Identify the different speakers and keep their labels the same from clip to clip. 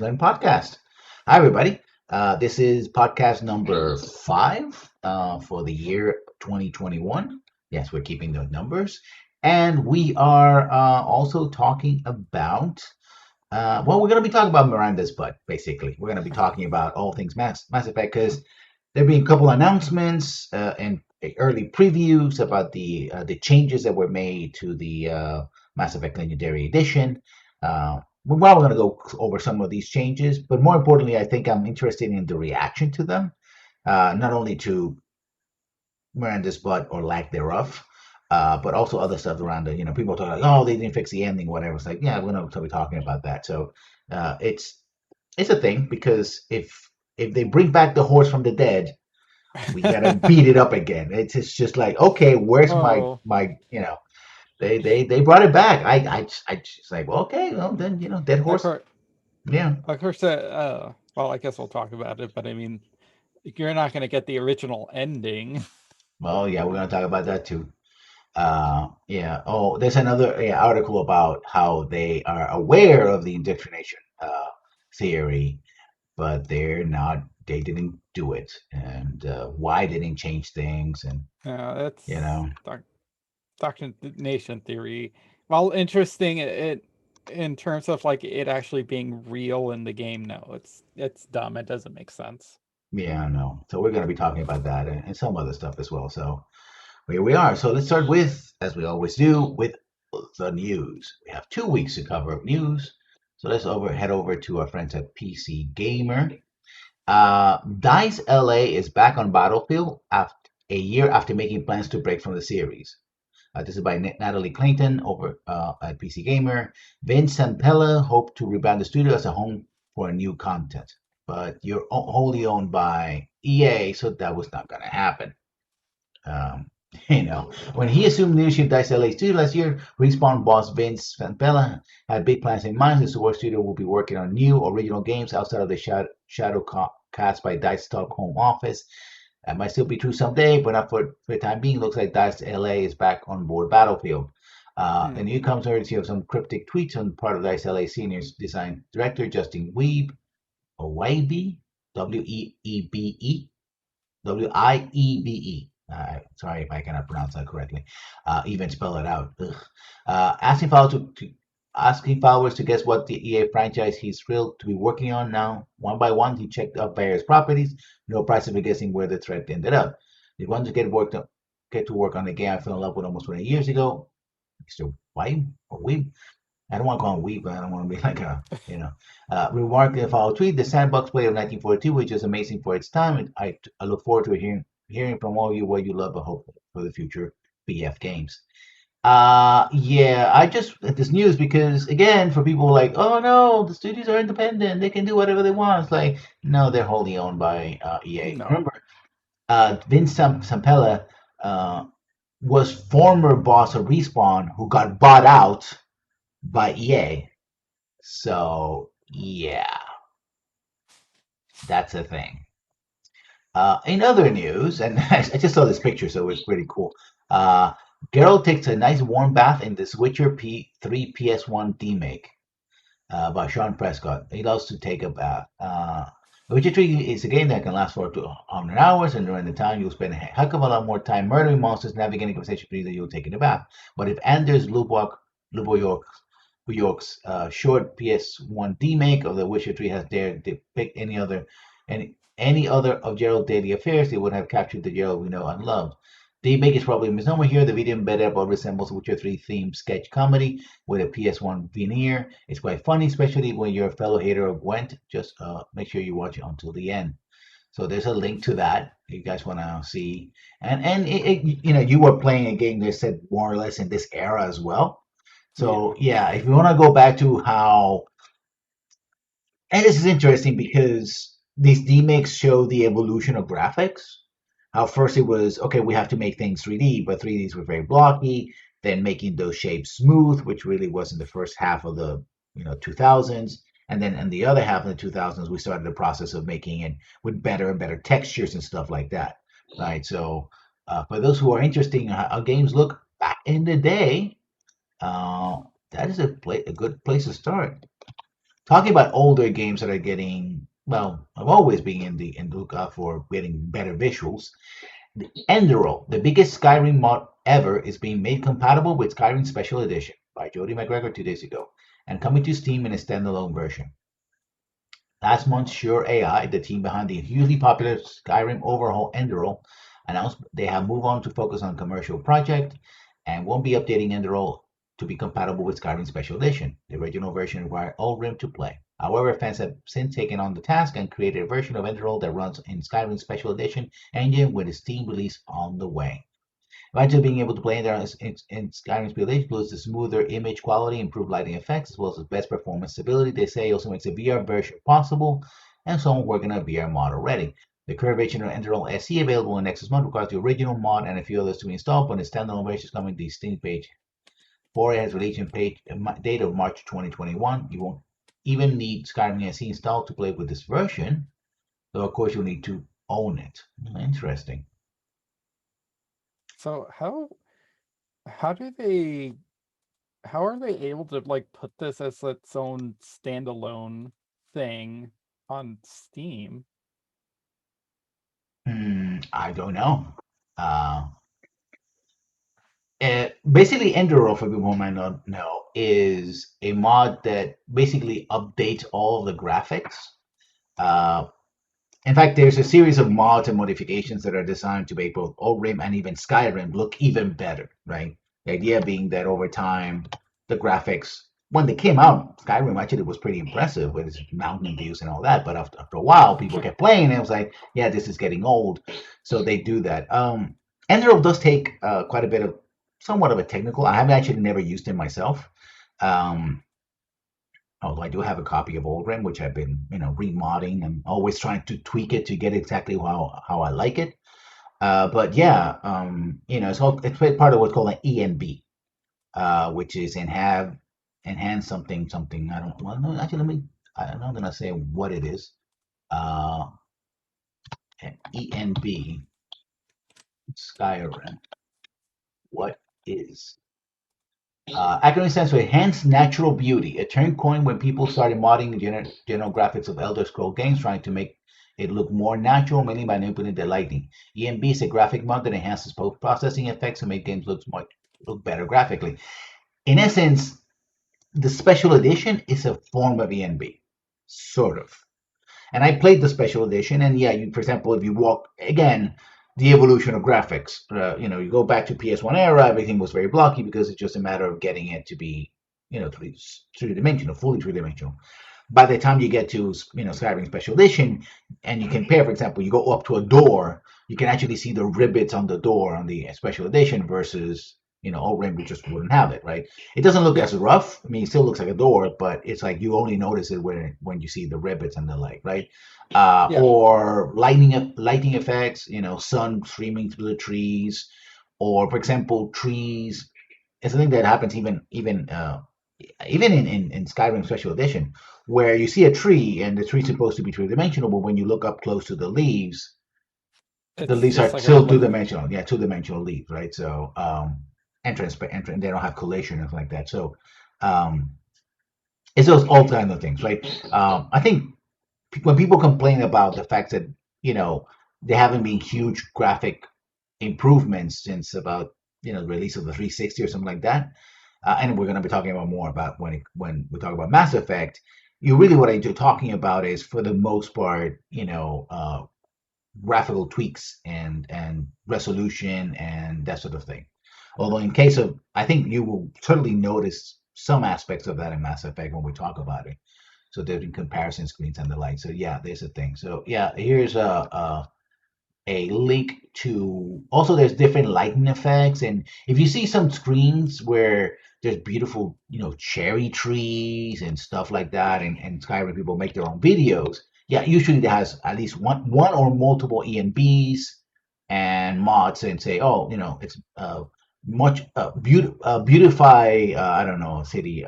Speaker 1: Learn Podcast. Hi, everybody. This is podcast number 5 for the year 2021. Yes, we're keeping the numbers. And we are also talking about, we're going to be talking about Miranda's Butt, basically. We're going to be talking about all things Mass Effect because there have been a couple announcements and early previews about the changes that were made to the Mass Effect Legendary Edition. Well, we're going to go over some of these changes, but more importantly, I think I'm interested in the reaction to them, not only to Miranda's butt or lack thereof, but also other stuff around it. People talk like, oh, they didn't fix the ending, whatever. It's like, yeah, we're going to be talking about that. So it's a thing because if they bring back the horse from the dead, we gotta beat it up again. It's just like, okay, where's my
Speaker 2: Oh,
Speaker 1: my they brought it back. I just like, well, okay, well then dead
Speaker 2: of
Speaker 1: horse.
Speaker 2: course,
Speaker 1: Yeah.
Speaker 2: well, I guess we'll talk about it, but I mean, you're not going to get the original ending.
Speaker 1: Well, yeah, we're gonna talk about that too. Yeah. Oh, there's another article about how they are aware of the indoctrination theory, but they're not. They didn't do it, and why they didn't change things, and you
Speaker 2: That's
Speaker 1: know,
Speaker 2: Nation theory. While interesting, it in terms of like it actually being real in the game, no, it's dumb. It doesn't make sense.
Speaker 1: yeah, no. So we're gonna be talking about that and some other stuff as well. So here we are. So let's start with, as we always do, with the news. We have 2 weeks to cover of news. So let's head over to our friends at PC Gamer. Dice LA is back on Battlefield after a year after making plans to break from the series. This is by Natalie Clayton over at PC Gamer. Vince Zampella hoped to rebound the studio as a home for new content, but you're wholly owned by EA, so that was not going to happen. Um, when he assumed leadership of Dice LA Studio last year, Respawn boss Vince Zampella had big plans in mind. The Sword Studio will be working on new original games outside of the shadow cast by Dice Stockholm office. That might still be true someday, but not for the time being. Looks like Dice LA is back on board Battlefield. The
Speaker 2: Hmm.
Speaker 1: new comes courtesy of some cryptic tweets on part of Dice LA senior design director Justin Weeb, or Webe, Weebe, Wiebe. Sorry if I cannot pronounce that correctly. Even spell it out. Asking followers to guess what the EA franchise he's thrilled to be working on now. One by one, he checked up various properties. No prize for guessing where the thread ended up. He wanted to get to work on the game I fell in love with almost 20 years ago. Mr. White or Weeb. I don't want to call him weak, but I don't want to be like remarked in a follow tweet. The Sandbox play of 1942, which is amazing for its time. And I look forward to hearing from all of you what you love and hope for the future BF games. Yeah, I just this news because again, for people like, oh no, the studios are independent, they can do whatever they want. It's like, no, they're wholly owned by EA.
Speaker 2: No.
Speaker 1: Remember, Vince Sampella uh, was former boss of Respawn who got bought out by EA. So yeah, that's a thing. In other news, and I just saw this picture, so it's pretty cool. Uh, Geralt takes a nice warm bath in the Witcher 3 PS1 remake by Sean Prescott. He loves to take a bath. Witcher 3 is a game that can last for up to 100 hours, and during the time you'll spend a heck of a lot more time murdering monsters, navigating conversation than you'll take in a bath. But if Anders Luboyork York's short PS1 remake of The Witcher 3 has dared depict any other of Gerald's daily affairs, they would have captured the Gerald we know and love. The remake is probably a misnomer here. The video embedded above resembles Witcher 3 themed sketch comedy with a PS1 veneer. It's quite funny, especially when you're a fellow hater of Gwent. Just make sure you watch it until the end. So there's a link to that if you guys want to see. And you were playing a game that said more or less in this era as well.
Speaker 2: Yeah.
Speaker 1: So yeah, if you want to go back to how, and this is interesting because these remakes show the evolution of graphics. How first it was okay, we have to make things 3D, but 3Ds were very blocky. Then making those shapes smooth, which really was in the first half of the 2000s, and then in the other half of the 2000s, we started the process of making it with better and better textures and stuff like that. Right. So for those who are interested in how games look back in the day, uh, that is a good place to start. talking about older games that are getting, well, I've always been in the lookout for getting better visuals. The Enderal, the biggest Skyrim mod ever, is being made compatible with Skyrim Special Edition by Jody McGregor 2 days ago, and coming to Steam in a standalone version. Last month, Sure AI, the team behind the hugely popular Skyrim overhaul Enderal, announced they have moved on to focus on commercial project and won't be updating Enderal to be compatible with Skyrim Special Edition. The original version required all Rim to play. However, fans have since taken on the task and created a version of Enderal that runs in Skyrim Special Edition engine with a Steam release on the way. Eventually being able to play in there in Skyrim's PLH includes the smoother image quality, improved lighting effects, as well as the best performance stability. They say also makes a VR version possible, and someone working on a VR mod already. The current version of Enderal SE available in next month requires the original mod and a few others to be installed, but the standalone version is coming to the Steam page. For it has release page date of March 2021. You won't even need Skyrim SE installed to play with this version, though of course you'll need to own it. Interesting.
Speaker 2: So how do they how are they able to like put this as its own standalone thing on Steam?
Speaker 1: I don't know. Uh, Basically, Enduro, for people who might not know, is a mod that basically updates all of the graphics. Uh, in fact, there's a series of mods and modifications that are designed to make both ORIM and even Skyrim look even better, right? The idea being that over time, the graphics, when they came out, Skyrim actually was pretty impressive with its mountain views and all that. But after a while, people kept playing, and it was like, yeah, this is getting old. So they do that. Enderal does take quite a bit of, somewhat of a technical. I have actually never used it myself. Um, Although I do have a copy of Old which I've been, remodding and always trying to tweak it to get exactly how I like it. But yeah, it's part of what's called an ENB, which is enhance something. I don't. Well, no, actually, I'm not gonna say what it is. Uh, ENB Skyrim. What is acronym stands for Enhanced Natural Beauty, a term coined when people started modding the general graphics of Elder Scroll games, trying to make it look more natural, mainly by manipulating the lighting. ENB is a graphic mod that enhances post-processing effects to make games look better graphically. In essence, the special edition is a form of ENB, sort of. And I played the special edition, and yeah, for example, if you walk again, the evolution of graphics. You go back to PS1 era, everything was very blocky because it's just a matter of getting it to be, three dimensional, fully three dimensional. By the time you get to, Skyrim Special Edition, and you compare, for example, you go up to a door, you can actually see the rivets on the door on the Special Edition versus, Old we just wouldn't have it, right? It doesn't look
Speaker 2: Yeah.
Speaker 1: as rough. I mean, it still looks like a door, but it's like you only notice it when you see the rivets and the like, right?
Speaker 2: Yeah.
Speaker 1: Or lighting effects, sun streaming through the trees, or for example, trees. It's something that happens even in Skyrim Special Edition, where you see a tree and the tree's supposed to be three dimensional, but when you look up close to the
Speaker 2: It's
Speaker 1: leaves
Speaker 2: just
Speaker 1: are
Speaker 2: like a
Speaker 1: still two
Speaker 2: regular.
Speaker 1: dimensional. Yeah, two-dimensional leaves, right? So entrance, they don't have collation and like that. So um, it's those all kinds of things, right? I think when people complain about the fact that you know there haven't been huge graphic improvements since about the release of the 360 or something like that, and we're going to be talking about more about when we talk about Mass Effect. You really what I'm talking about is for the most part, graphical tweaks and resolution and that sort of thing. Although in case of, I think you will certainly notice some aspects of that in Mass Effect when we talk about it. So there's been comparison screens and the like. So yeah, there's a thing. So yeah, here's a link to, also there's different lighting effects, and if you see some screens where there's beautiful cherry trees and stuff like that, and Skyrim people make their own videos, yeah, usually it has at least one or multiple ENBs and mods and say, oh, it's much beautify, I don't know, city,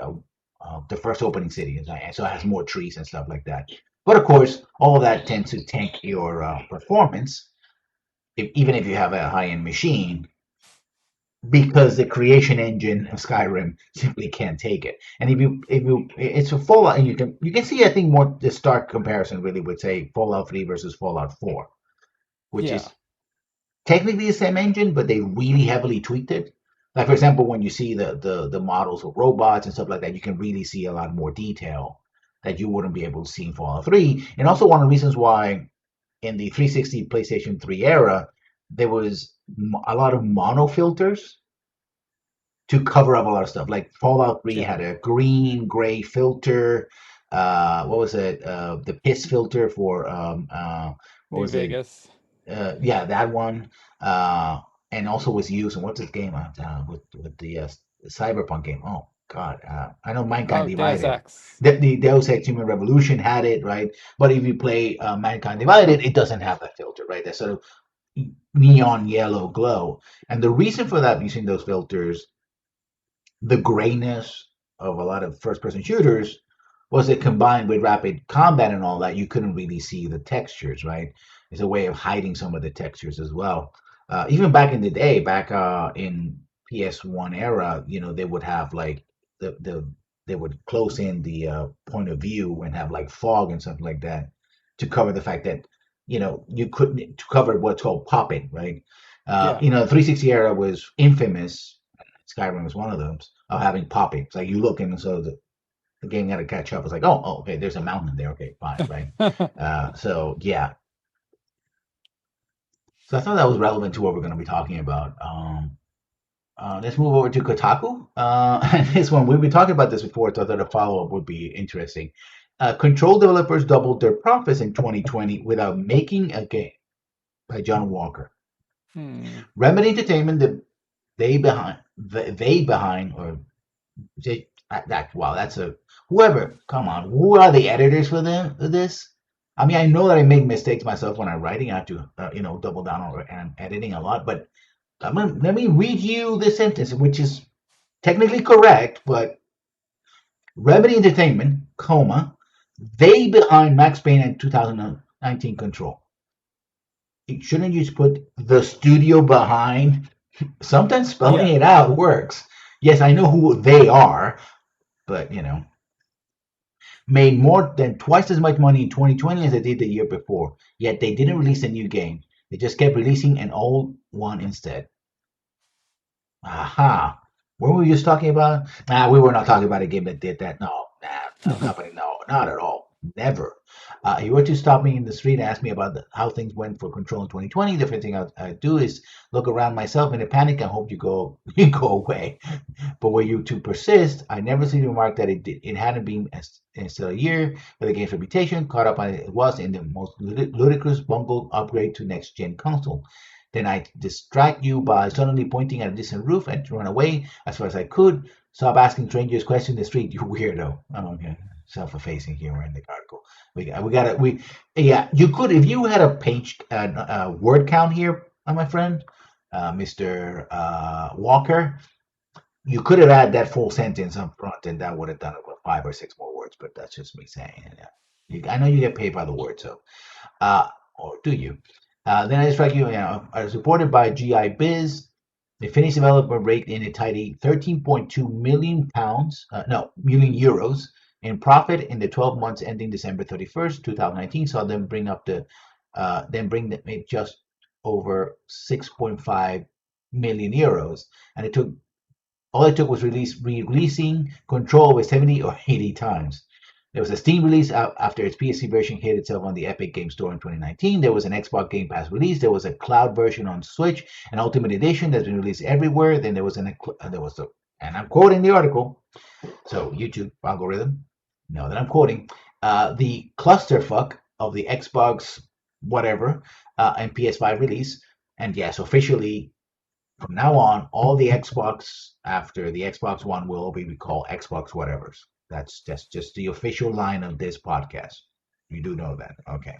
Speaker 1: the first opening city, and so it has more trees and stuff like that. But of course, all of that tends to tank your performance, even if you have a high-end machine. because the creation engine of Skyrim simply can't take it. And if you it's a Fallout, and you can see, I think, more the stark comparison really would say Fallout 3 versus Fallout 4, which
Speaker 2: Yeah.
Speaker 1: is technically the same engine, but they really heavily tweaked it. Like, for example, when you see the models of robots and stuff like that, you can really see a lot more detail that you wouldn't be able to see in Fallout 3. And also one of the reasons why in the 360 PlayStation 3 era there was a lot of mono filters to cover up a lot of stuff. Like Fallout 3
Speaker 2: Yeah.
Speaker 1: had a green gray filter. What was it? The piss filter for what
Speaker 2: New
Speaker 1: was it?
Speaker 2: Vegas.
Speaker 1: Yeah, that one. Uh, and also was used in what's this game with the Cyberpunk game? Oh God, I know Mankind
Speaker 2: Oh, Deus
Speaker 1: Divided.
Speaker 2: Ex.
Speaker 1: The Deus Ex Human Revolution had it, right? But if you play Mankind Divided, it doesn't have that filter, right? That sort of neon yellow glow. And the reason for that, using those filters, the grayness of a lot of first person shooters, was it combined with rapid combat and all that, you couldn't really see the textures, right? It's a way of hiding some of the textures as well. Even back in the day, back in PS1 era, they would have like the they would close in the point of view and have like fog and something like that to cover the fact that you couldn't, to cover what's called popping, right?
Speaker 2: Yeah.
Speaker 1: The 360 era was infamous. Skyrim was one of those of having popping. It's like you look and so the game got to catch up. It's like, oh, okay, there's a mountain there. Okay, fine, right? So yeah, so I thought that was relevant to what we're going to be talking about. Let's move over to Kotaku. And this one, we've been talking about this before, so I thought a follow up would be interesting. Control developers doubled their profits in 2020 without making a game, by John Walker.
Speaker 2: Hmm.
Speaker 1: Remedy Entertainment, they behind, or wow, that's a whoever. Come on, who are the editors for them for this? I mean, I know that I make mistakes myself when I'm writing. I have to, double down on, and I'm editing a lot. But let me read you this sentence, which is technically correct, but Remedy Entertainment, they behind Max Payne and 2019 Control. Shouldn't you just put the studio behind? Sometimes spelling
Speaker 2: Yeah.
Speaker 1: it out works. Yes, I know who they are, but made more than twice as much money in 2020 as they did the year before. Yet they didn't release a new game. They just kept releasing an old one instead. Aha. What were we just talking about? Nah, we were not talking about a game that did that. No, no company, no, not at all. Never. If you were to stop me in the street and ask me about how things went for Control in 2020, the first thing I do is look around myself in a panic and hope you go you go away. But were you to persist, I never see the remark that it hadn't been still a year for the game's reputation, caught up on it was in the most ludicrous bungled upgrade to next gen console. Then I distract you by suddenly pointing at a distant roof and run away as far as I could. Stop asking strangers questions in the street, you weirdo. Oh, okay. Self-effacing humor in the article. Yeah. You could, if you had a page, word count here, my friend, Mr. Walker, you could have had that full sentence up front, and that would have done it with 5 or 6 more words. But that's just me saying. Yeah. I know you get paid by the word, so or do you? Then I just strike you. As reported by GI Biz, the Finnish developer raked in a tidy 13.2 million pounds, no, million euros in profit in the 12 months ending December 31st, 2019. Saw them bring them just over 6.5 million euros, and all it took was releasing Control with 70 or 80 times. There was a Steam release after its PC version hit itself on the Epic Game Store in 2019. There was an Xbox Game Pass release. There was a cloud version on Switch, an Ultimate Edition that's been released everywhere. Then and I'm quoting the article. So YouTube algorithm, know that I'm quoting the clusterfuck of the Xbox whatever and PS5 release. And yes, officially from now on, all the Xbox after the Xbox One will be called Xbox whatevers. That's just the official line of this podcast. You do know that, okay?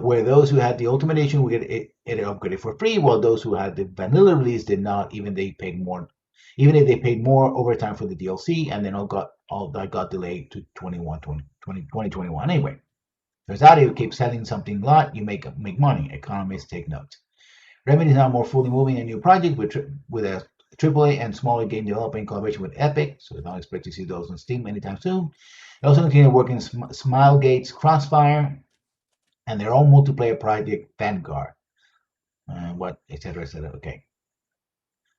Speaker 1: Where those who had the Ultimate Edition would get it upgraded for free, while those who had the vanilla release did not. Even if they paid more overtime for the DLC, and then all that got delayed to 2021 anyway. There's that. If you keep selling something a lot, you make money. Economists take note. Remedy is now more fully moving a new project with a AAA and smaller game development in collaboration with Epic, so we don't expect to see those on Steam anytime soon. They also continue working Smilegate's Crossfire and their own multiplayer project Vanguard. What, etc., etc. Okay.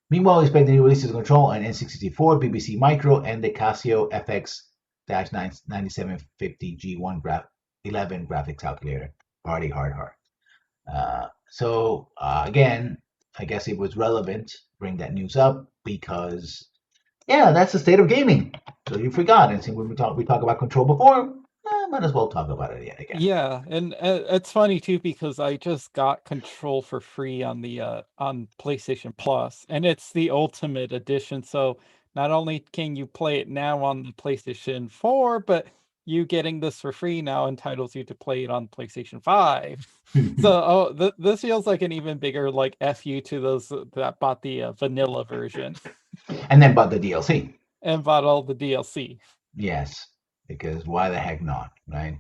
Speaker 1: Meanwhile, we expect the new releases of Control and N64, BBC Micro, and the Casio FX-9750G1 11 graphics calculator. Party hard hard. Again, I guess it was relevant bring that news up because yeah, that's the state of gaming. So you forgot, and since we talk about Control before, might as well talk about it yet again.
Speaker 2: Yeah, and it's funny too because I just got Control for free on the on PlayStation Plus, and it's the Ultimate Edition. So not only can you play it now on the PlayStation 4, but you getting this for free now entitles you to play it on PlayStation 5. So this feels like an even bigger like fu to those that bought the vanilla version
Speaker 1: And then but the DLC.
Speaker 2: and bought all the DLC.
Speaker 1: Yes, because why the heck not, right?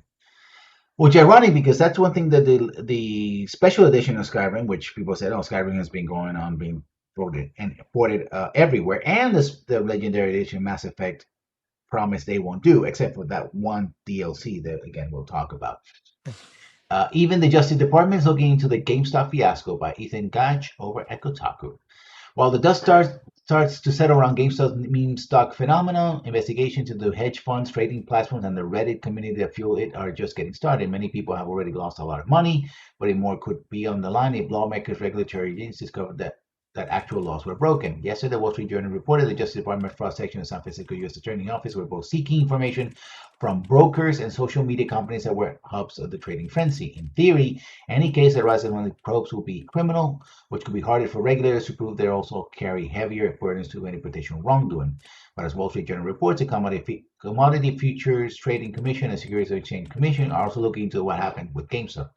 Speaker 1: Which is ironic because that's one thing that the special edition of Skyrim, which people said, oh, Skyrim has been going on being ported everywhere, and the Legendary Edition Mass Effect promise they won't do, except for that one DLC that again we'll talk about. Even the Justice Department is looking into the GameStop fiasco by Ethan Gage over at Kotaku. While the dust starts to settle around GameStop's meme stock phenomenon, investigations into hedge funds, trading platforms, and the Reddit community that fuel it are just getting started. Many people have already lost a lot of money, but more could be on the line if lawmakers, regulatory agencies discovered that actual laws were broken. Yesterday, the Wall Street Journal reported the Justice Department fraud section of San Francisco U.S. Attorney Office were both seeking information from brokers and social media companies that were hubs of the trading frenzy. In theory, any case that arises when the probes will be criminal, which could be harder for regulators to prove. They also carry heavier burdens to any potential wrongdoing. But as Wall Street Journal reports, the Commodity Futures Trading Commission and Securities Exchange Commission are also looking into what happened with GameStop.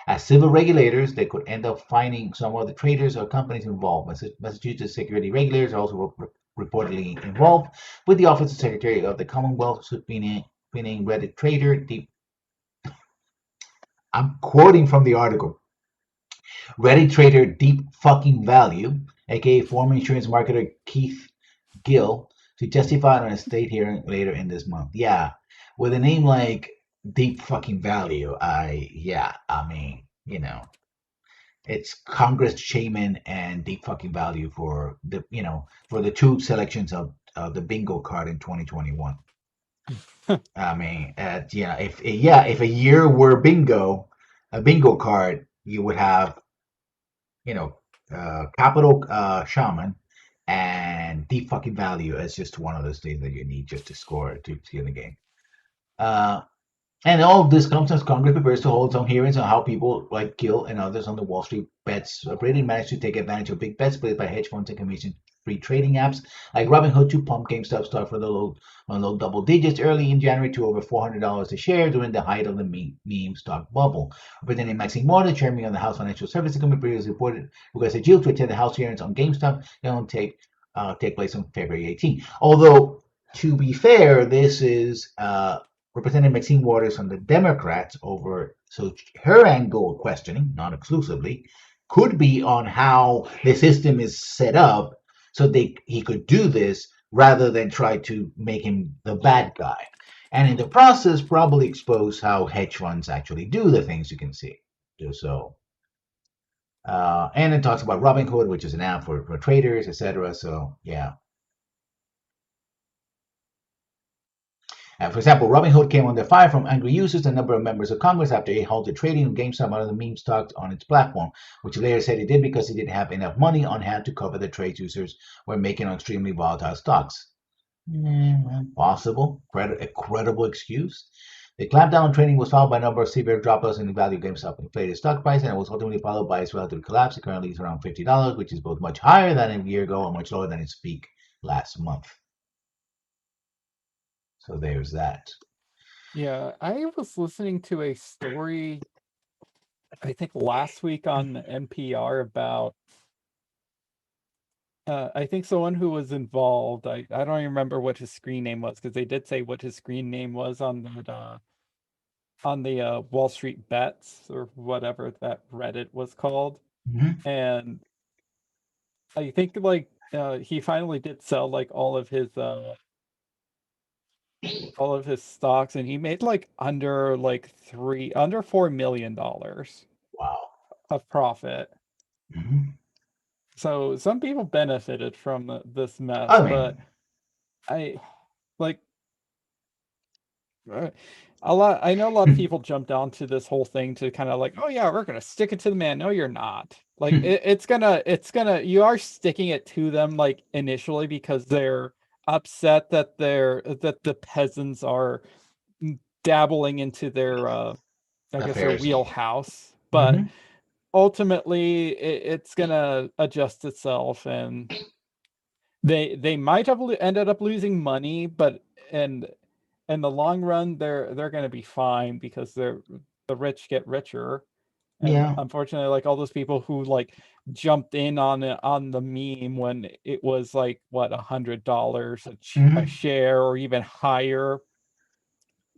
Speaker 1: As civil regulators, they could end up fining some of the traders or companies involved. Massachusetts security regulators are also reportedly involved, with the Office of Secretary of the Commonwealth subpoenaing Reddit trader Deep. I'm quoting from the article. Reddit trader Deep Fucking Value, aka former insurance marketer Keith Gill, to testify on a state hearing later in this month. Yeah, with a name like Deep Fucking Value, I mean, it's Congress Shaman and Deep Fucking Value for the two selections of the bingo card in 2021. I mean, if a year were bingo, a bingo card, you would have you know, Capital Shaman and Deep Fucking Value as just one of those things that you need just to score to in the game. Uh, and all of this comes as Congress prepares to hold its own hearings on how people like Gill and others on the Wall Street bets Britain managed to take advantage of big bets played by hedge funds and commission-free trading apps like Robinhood to pump GameStop stock for the low double digits early in January to over $400 a share during the height of the meme stock bubble. Representing Maxine Moore, the chairman of the House Financial Services Committee, previously requested Jill to attend the House hearings on GameStop that will take place on February 18. Although, to be fair, this is Representative Maxine Waters from the Democrats over, so her angle of questioning, not exclusively, could be on how the system is set up so he could do this rather than try to make him the bad guy. And in the process, probably expose how hedge funds actually do the things you can see. So, and it talks about Robinhood, which is an app for traders, etc. So, yeah. For example, Robinhood came under fire from angry users and a number of members of Congress after it halted trading in GameStop out of the meme stocks on its platform, which later said it did because it didn't have enough money on hand to cover the trades users were making on extremely volatile stocks. Possible, a credible excuse. The clampdown on trading was followed by a number of severe dropouts in the value of GameStop inflated stock price, and it was ultimately followed by its relative collapse. It currently is around $50, which is both much higher than a year ago and much lower than its peak last month. So there's that.
Speaker 2: Yeah, I was listening to a story, I think last week on NPR about I think someone who was involved. I don't even remember what his screen name was because they did say what his screen name was on the Wall Street Bets or whatever that Reddit was called.
Speaker 1: Hmm.
Speaker 2: and I think like he finally did sell like all of his stocks, and he made like under $4 million
Speaker 1: Wow.
Speaker 2: of profit.
Speaker 1: Hmm.
Speaker 2: So some people benefited from this mess,
Speaker 1: I
Speaker 2: but
Speaker 1: mean,
Speaker 2: I like uh, a lot. I know a lot of people jumped onto this whole thing to kind of like, oh yeah, we're gonna stick it to the man. No, you're not. Like you are sticking it to them like initially because they're upset that the peasants are dabbling into their I guess their
Speaker 1: affairs.
Speaker 2: wheelhouse, but
Speaker 1: Hmm.
Speaker 2: ultimately it's gonna adjust itself, and they might have ended up losing money, but and in the long run they're gonna be fine because the rich get richer. And
Speaker 1: Yeah.
Speaker 2: unfortunately, like all those people who like jumped in on it on the meme when it was like what $100 a
Speaker 1: Hmm.
Speaker 2: share or even higher,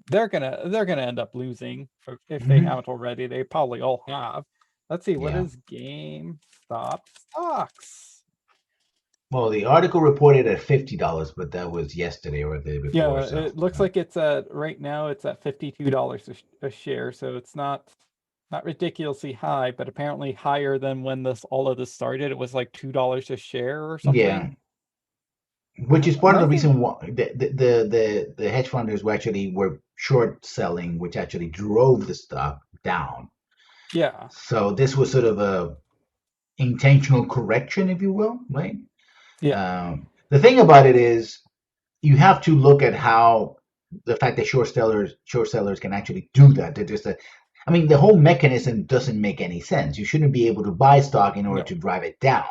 Speaker 2: they're gonna end up losing if they
Speaker 1: Hmm.
Speaker 2: haven't already. They probably all have. Let's see, what
Speaker 1: Yeah.
Speaker 2: is GameStop stocks?
Speaker 1: Well, the article reported at $50, but that was yesterday or the day before.
Speaker 2: Yeah,
Speaker 1: So,
Speaker 2: it looks like it's at right now it's at $52 a share, so it's not ridiculously high, but apparently higher than when this all of this started. It was like $2 a share or
Speaker 1: yeah,
Speaker 2: something.
Speaker 1: which is part of
Speaker 2: My
Speaker 1: the
Speaker 2: thing,
Speaker 1: reason why the hedge funders were short selling, which actually drove the stock down.
Speaker 2: yeah,
Speaker 1: So this was sort of a intentional correction, if you will, right?
Speaker 2: yeah,
Speaker 1: The thing about it is you have to look at how the fact that short sellers can actually do that. They're just a, I mean, the whole mechanism doesn't make any sense. You shouldn't be able to buy stock in order
Speaker 2: no.
Speaker 1: to drive it down,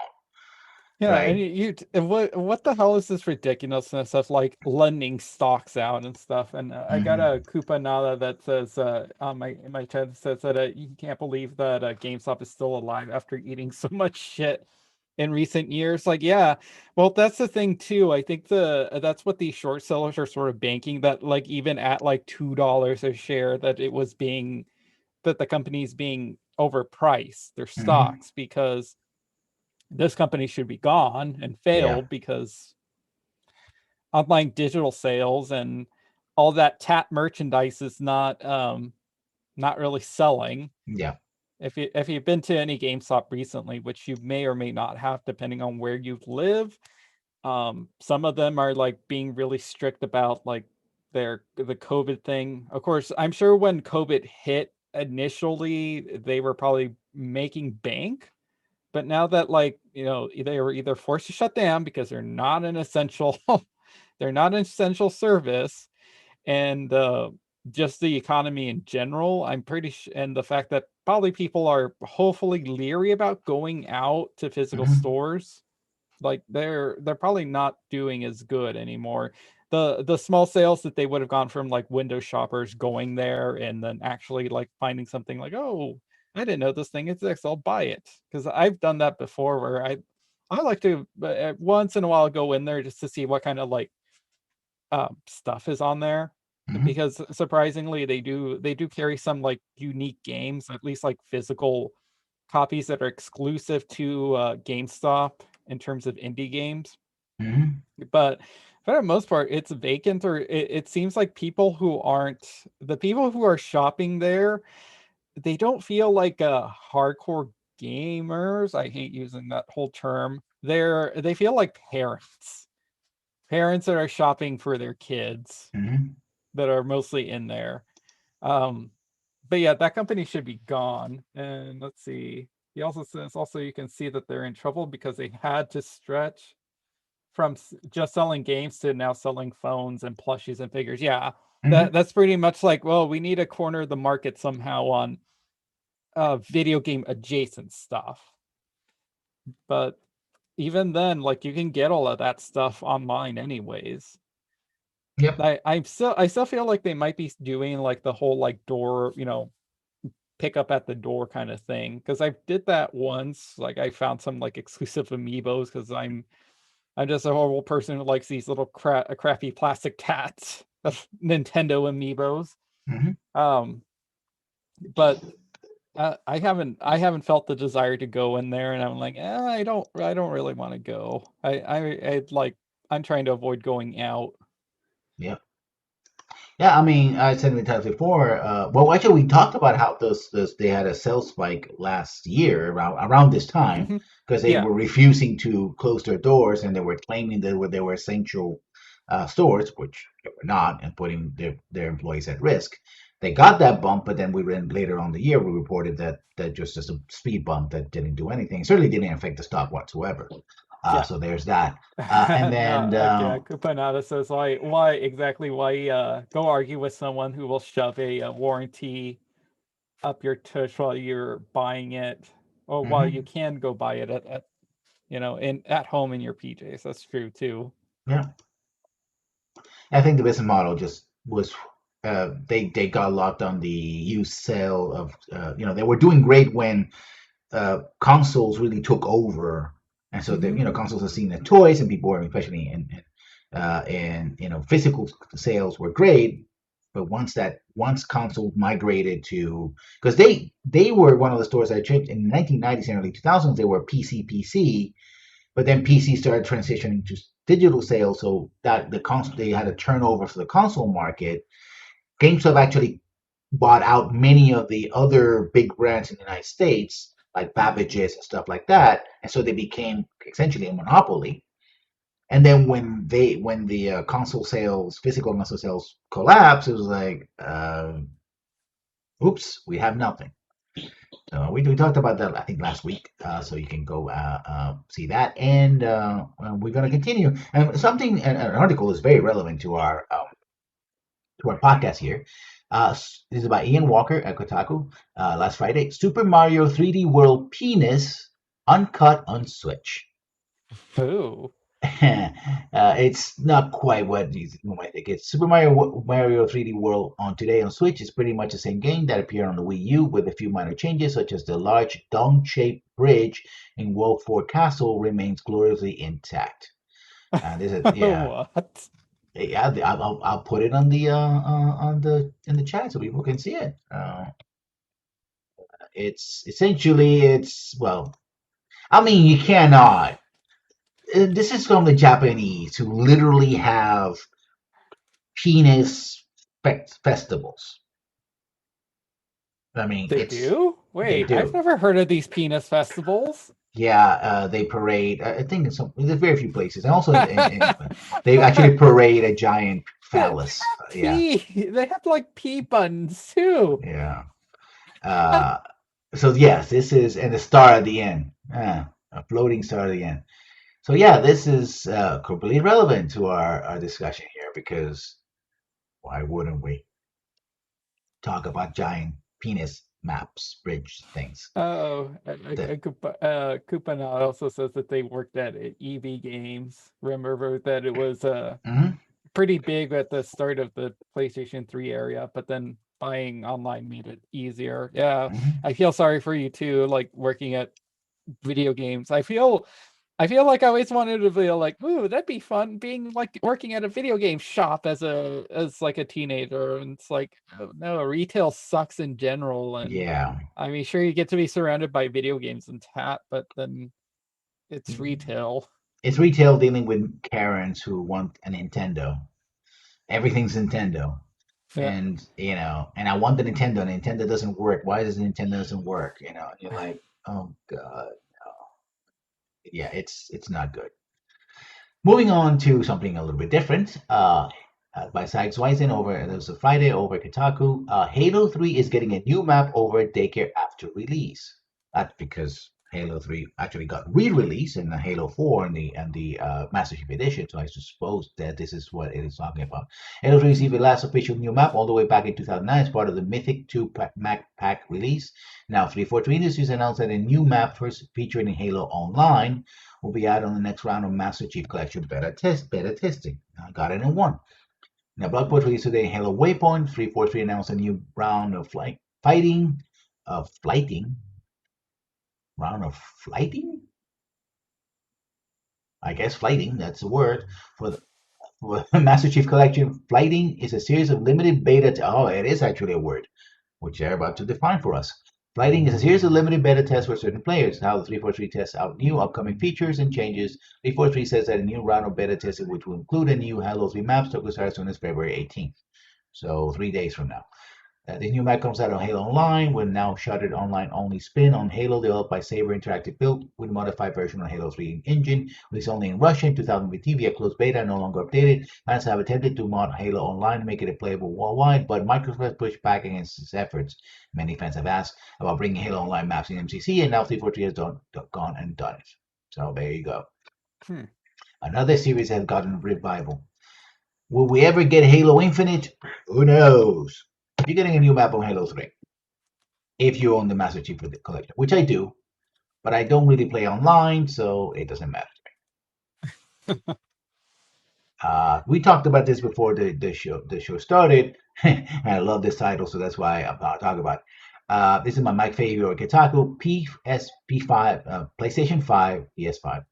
Speaker 2: Yeah, and
Speaker 1: right?
Speaker 2: and what the hell is this ridiculousness of like lending stocks out and stuff? And I got
Speaker 1: Hmm.
Speaker 2: a Kupanada that says on my in my chat says that you can't believe that GameStop is still alive after eating so much shit in recent years. Like, yeah, well, that's the thing too. I think that's what these short sellers are sort of banking, that like even at like $2 a share, that the company's being overpriced their
Speaker 1: Hmm.
Speaker 2: stocks because this company should be gone and
Speaker 1: Yeah,
Speaker 2: failed because online digital sales and all that tap merchandise is not really selling.
Speaker 1: yeah.
Speaker 2: If you've been to any GameStop recently, which you may or may not have depending on where you live, some of them are like being really strict about like the COVID thing. Of course, I'm sure when COVID hit initially, they were probably making bank. But now that like, they were either forced to shut down because they're not an essential they're not an essential service, and just the economy in general, I'm pretty and the fact that probably people are hopefully leery about going out to physical
Speaker 1: Hmm.
Speaker 2: stores, like they're probably not doing as good anymore. The small sales that they would have gone from like window shoppers going there and then actually like finding something like, oh, I didn't know this thing exists, I'll buy it. Because I've done that before where I like to once in a while go in there just to see what kind of like stuff is on there.
Speaker 1: Hmm.
Speaker 2: Because surprisingly they do carry some like unique games, at least like physical copies that are exclusive to GameStop in terms of indie games.
Speaker 1: Hmm.
Speaker 2: But for the most part, it's vacant, or it seems like people who are shopping there, they don't feel like hardcore gamers. I hate using that whole term. They feel like parents that are shopping for their kids
Speaker 1: Hmm.
Speaker 2: that are mostly in there. Um, but yeah, that company should be gone. And let's see. He also says also you can see that they're in trouble because they had to stretch from just selling games to now selling phones and plushies and figures. Yeah,
Speaker 1: Hmm.
Speaker 2: that's pretty much like, well, we need to corner the market somehow on video game adjacent stuff. But even then, like you can get all of that stuff online anyways.
Speaker 1: Yep.
Speaker 2: I still feel like they might be doing like the whole like door, pick up at the door kind of thing, because I did that once. Like I found some like exclusive amiibos because I'm just a horrible person who likes these little crappy plastic tats of Nintendo amiibos.
Speaker 1: Hmm.
Speaker 2: Um, but I haven't felt the desire to go in there, and I'm like, I don't really want to go. I'm trying to avoid going out.
Speaker 1: Yeah. Yeah, I mean, I said many times before. Well, actually, we talked about how this they had a sales spike last year around this time
Speaker 2: Hmm.
Speaker 1: because they
Speaker 2: Yeah,
Speaker 1: were refusing to close their doors and they were claiming they were essential stores, which they were not, and putting their employees at risk. They got that bump, but then we ran later on the year we reported that just a speed bump that didn't do anything. Certainly didn't affect the stock whatsoever.
Speaker 2: yeah.
Speaker 1: So there's that. And then
Speaker 2: Yeah, Kupanada says, why exactly? Why go argue with someone who will shove a warranty up your tush while you're buying it, or while you
Speaker 1: mhm,
Speaker 2: can go buy it at home in your PJs. That's true too.
Speaker 1: yeah. I think the business model just was they got locked on the used sale of they were doing great when consoles really took over, and so the
Speaker 2: Hmm.
Speaker 1: consoles are seen as toys, and people were especially in physical sales were great, but once console migrated to because they were one of the stores that changed in the 1990s and early 2000s they were PC, but then PC started transitioning to digital sales, so that the console they had a turnover for the console market. GameStop actually bought out many of the other big brands in the United States, like Babbage's and stuff like that, and so they became essentially a monopoly. And then when the physical console sales collapsed, it was like, oops, we have nothing. So we talked about that I think last week, so you can go see that, and we're going to continue. And an article is very relevant to our podcast here. This is by Ian Walker at Kotaku. Last Friday, Super Mario 3D World Penis uncut on Switch.
Speaker 2: Oh,
Speaker 1: It's not quite what you might think. It's Mario 3D World on today on Switch. It's pretty much the same game that appeared on the Wii U with a few minor changes, such as the large dome-shaped bridge in World 4 Castle remains gloriously intact. And this is yeah.
Speaker 2: what?
Speaker 1: Yeah, I'll put it on the in the chat so people can see it. It's essentially it's well, I mean you cannot. This is from the Japanese who literally have penis festivals. I mean
Speaker 2: They
Speaker 1: it's
Speaker 2: do?
Speaker 1: they
Speaker 2: Wait, I've
Speaker 1: do.
Speaker 2: never heard of these penis festivals.
Speaker 1: Yeah, they parade. I think there's very few places, and also they actually parade a giant
Speaker 2: They
Speaker 1: phallus.
Speaker 2: have
Speaker 1: Yeah,
Speaker 2: pee. They have like pee buttons too.
Speaker 1: yeah. Uh, so yes, this is and the star at the end, a floating star at the end. So yeah, this is completely relevant to our discussion here because why wouldn't we talk about giant penis maps, bridge things?
Speaker 2: Oh,
Speaker 1: That
Speaker 2: Kupana also says that they worked at EV Games. Remember that it was
Speaker 1: mhm,
Speaker 2: pretty big at the start of the PlayStation 3 area, but then buying online made it easier. Yeah,
Speaker 1: mhm.
Speaker 2: I feel sorry for you too, like working at video games. I feel like I always wanted to be like, ooh, that'd be fun being like working at a video game shop as like a teenager. And it's like, oh, no, retail sucks in general. And
Speaker 1: Yeah,
Speaker 2: I mean, sure, you get to be surrounded by video games and but then it's retail.
Speaker 1: it's retail dealing with Karens who want a Nintendo. Everything's Nintendo.
Speaker 2: Yeah.
Speaker 1: And and I want the Nintendo. Nintendo doesn't work. Why does Nintendo doesn't work? And you're like, oh god, yeah, it's not good. Moving on to something a little bit different. By Sykes Weisen over it was a Friday over Kotaku. Halo 3 is getting a new map over Daycare after release. That's because Halo 3 actually got re-released in the Halo 4 and the Master Chief Edition. So I suppose that this is what it is talking about. Halo 3 received the last official new map all the way back in 2009 as part of the Mythic 2 Map Pack release. Now 343 Industries announced that a new map first featuring in Halo Online will be out on the next round of Master Chief Collection beta testing. I got it in one. Now, Blog Post released today Halo Waypoint. 343 announced a new round of flighting, round of flighting? I guess flighting, that's the word, for the Master Chief Collection. Flighting is a series of limited beta, oh, it is actually a word, which they're about to define for us. Flighting is a series of limited beta tests for certain players. How the 343 tests out new upcoming features and changes. 343 says that a new round of beta testing, which will include a new Halo 3 map, will start as soon as February 18th. So 3 days from now. This new map comes out on Halo Online with now shuttered online-only spin on Halo, developed by Saber Interactive, built with a modified version of Halo 3 engine. Released only in Russia in 2015 via closed beta, no longer updated. Fans have attempted to mod Halo Online to make it playable worldwide, but Microsoft has pushed back against its efforts. Many fans have asked about bringing Halo Online maps in MCC, and now 343 has gone and done it. So there you go.
Speaker 2: Hmm.
Speaker 1: Another series has gotten a revival. Will we ever get Halo Infinite? Who knows? You're getting a new map on Halo 3 if you own the Master Chief Collection, which I do, but I don't really play online, so it doesn't matter to me. We talked about this before the show started, and I love this title, so that's why I'm going to talk about it. This is my Mike favorite Kotaku PSP5, PlayStation 5, PS5.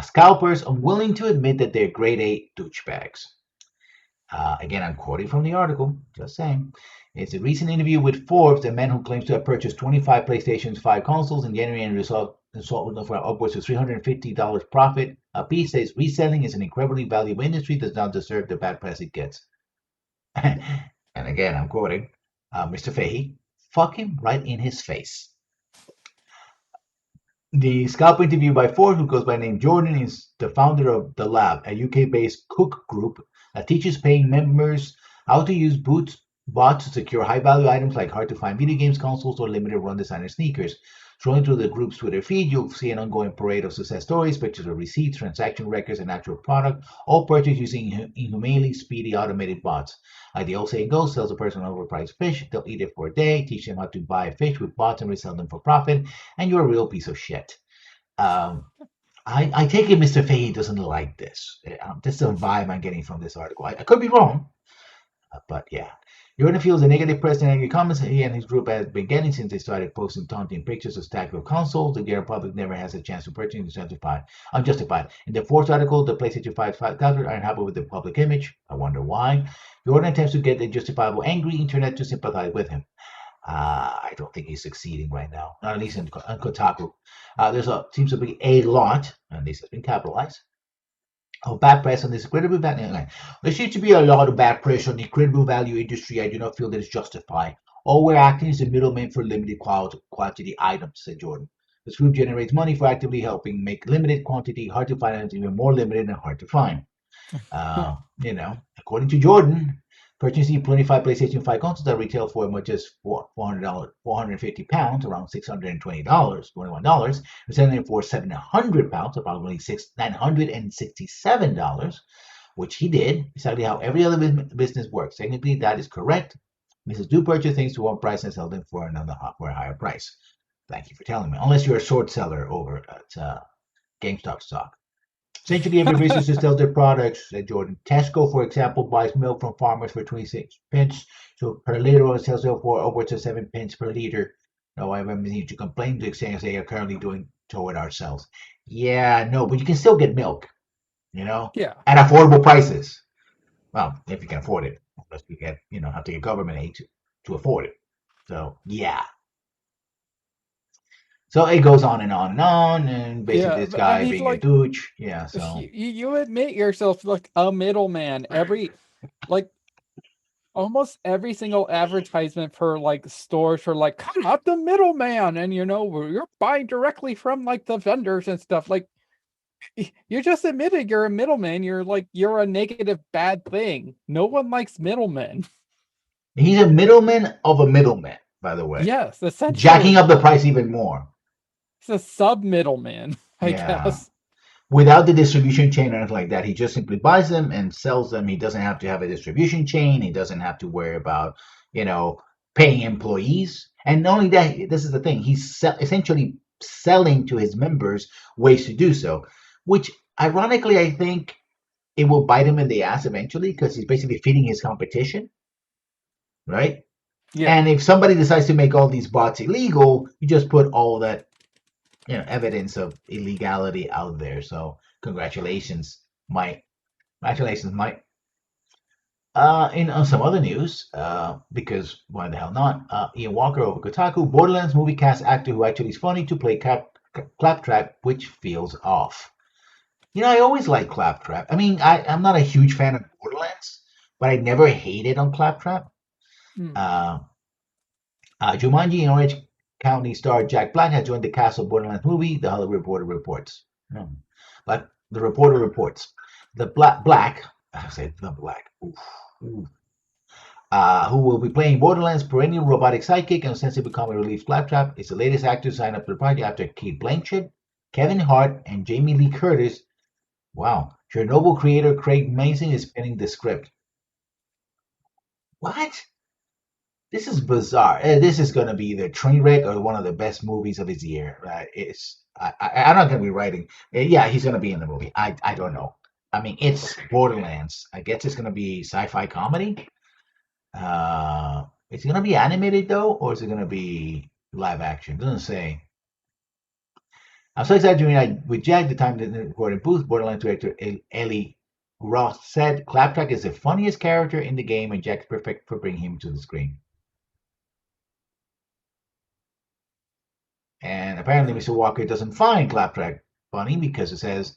Speaker 1: Scalpers unwilling to admit that they're grade A douchebags. Again, I'm quoting from the article, just saying. It's a recent interview with Forbes, a man who claims to have purchased 25 PlayStation 5 consoles in January and result for upwards of $350 profit a piece, says reselling is an incredibly valuable industry, does not deserve the bad press it gets. And again, I'm quoting Mr. Fahey, fuck him right in his face. The scalp interview by Ford, who goes by the name Jordan, is the founder of The Lab, a UK-based cook group that teaches paying members how to use bots to secure high-value items like hard-to-find video games, consoles, or limited-run designer sneakers. Scrolling through the group's Twitter feed, you'll see an ongoing parade of success stories, pictures of receipts, transaction records, and actual product, all purchased using inhumanely speedy automated bots. Like the old saying goes, sells a person overpriced fish, they'll eat it for a day, teach them how to buy fish with bots and resell them for profit, and you're a real piece of shit. I take it Mr. Fahey doesn't like this. That's the vibe I'm getting from this article. I could be wrong, but yeah. Jordan feels the negative press and angry comments he and his group have been getting since they started posting taunting pictures of stacked of consoles. The general public never has a chance to purchase unjustified. In the fourth article, the PlayStation 5 scalpers are unhappy with the public image. I wonder why. Jordan attempts to get the justifiable angry internet to sympathize with him. I don't think he's succeeding right now, not at least on Kotaku. Seems to be a lot, and this has been capitalized, of bad press on this incredible value. There seems to be a lot of bad press on the incredible value industry. I do not feel that it's justified. All we're acting as a middleman for limited quantity items, said Jordan. This group generates money for actively helping make limited quantity hard to find items even more limited and hard to find. According to Jordan, purchasing 25 PlayStation 5 consoles that retail for as much as $400, 450 pounds, around $620, $21, and selling it for 700 pounds, approximately $967, which he did. Exactly how every other business works. Technically, that is correct. Mrs. Do purchase things to one price and sell them for a higher price. Thank you for telling me. Unless you're a short seller over at GameStop stock. Essentially, every business sells their products, said Jordan. Tesco, for example, buys milk from farmers for 26 pence, so per liter, and sells it for upwards of 7 pence per liter. No, I haven't need to complain to exchange they are currently doing toward ourselves. Yeah, no, but you can still get milk,
Speaker 2: Yeah.
Speaker 1: at affordable prices. Well, if you can afford it, unless you get, have to get government aid to afford it. So, yeah. So it goes on and on and on, and basically
Speaker 2: Yeah,
Speaker 1: this
Speaker 2: but I
Speaker 1: guy
Speaker 2: mean,
Speaker 1: being a
Speaker 2: like,
Speaker 1: douche. Yeah, so.
Speaker 2: you admit yourself like a middleman. Like, almost every single advertisement for like stores for like cut out the middleman, and you're buying directly from like the vendors and stuff. Like, you just admitted you're a middleman. You're a negative bad thing. No one likes middlemen.
Speaker 1: He's a middleman of a middleman, by the way,
Speaker 2: Yes,
Speaker 1: jacking up
Speaker 2: essentially,
Speaker 1: the price even more.
Speaker 2: it's a sub middleman, I
Speaker 1: Yeah.
Speaker 2: guess.
Speaker 1: Without the distribution chain or anything like that, he just simply buys them and sells them. He doesn't have to have a distribution chain. He doesn't have to worry about, paying employees. And not only that, this is the thing, he's essentially selling to his members ways to do so, which ironically, I think it will bite him in the ass eventually because he's basically feeding his competition, right?
Speaker 2: Yeah.
Speaker 1: And if somebody decides to make all these bots illegal, you just put all that, evidence of illegality out there. So congratulations, Mike. Congratulations, Mike. In some other news, because why the hell not? Ian Walker over Kotaku, Borderlands movie cast actor who actually is funny to play Claptrap, which feels off. I always like Claptrap. I mean, I'm not a huge fan of Borderlands, but I never hated on Claptrap.
Speaker 2: Hmm.
Speaker 1: Uh, Jumanji and Orange County star Jack Black has joined the cast of Borderlands movie, The Hollywood Reporter reports. Hmm. But the reporter reports the Black, I say the Black, oof, who will be playing Borderlands' perennial robotic sidekick and ostensibly comic relief Claptrap, is the latest actor to sign up to the project after Kate Blanchett, Kevin Hart, and Jamie Lee Curtis. Wow, Chernobyl creator Craig Mason is penning the script. What? This is bizarre. This is going to be the train wreck or one of the best movies of his year. Right? I'm not going to be writing. Yeah, he's going to be in the movie. I don't know. I mean, it's Borderlands. I guess it's going to be sci-fi comedy. Is it going to be animated though, or is it going to be live action? It doesn't say. I'm so excited to reunite with Jack. The time to record in booth. Borderlands director Ellie Roth said, "Claptrap is the funniest character in the game, and Jack's perfect for bringing him to the screen." And apparently,
Speaker 2: Hmm.
Speaker 1: Mr. Walker doesn't find Claptrap funny because it says,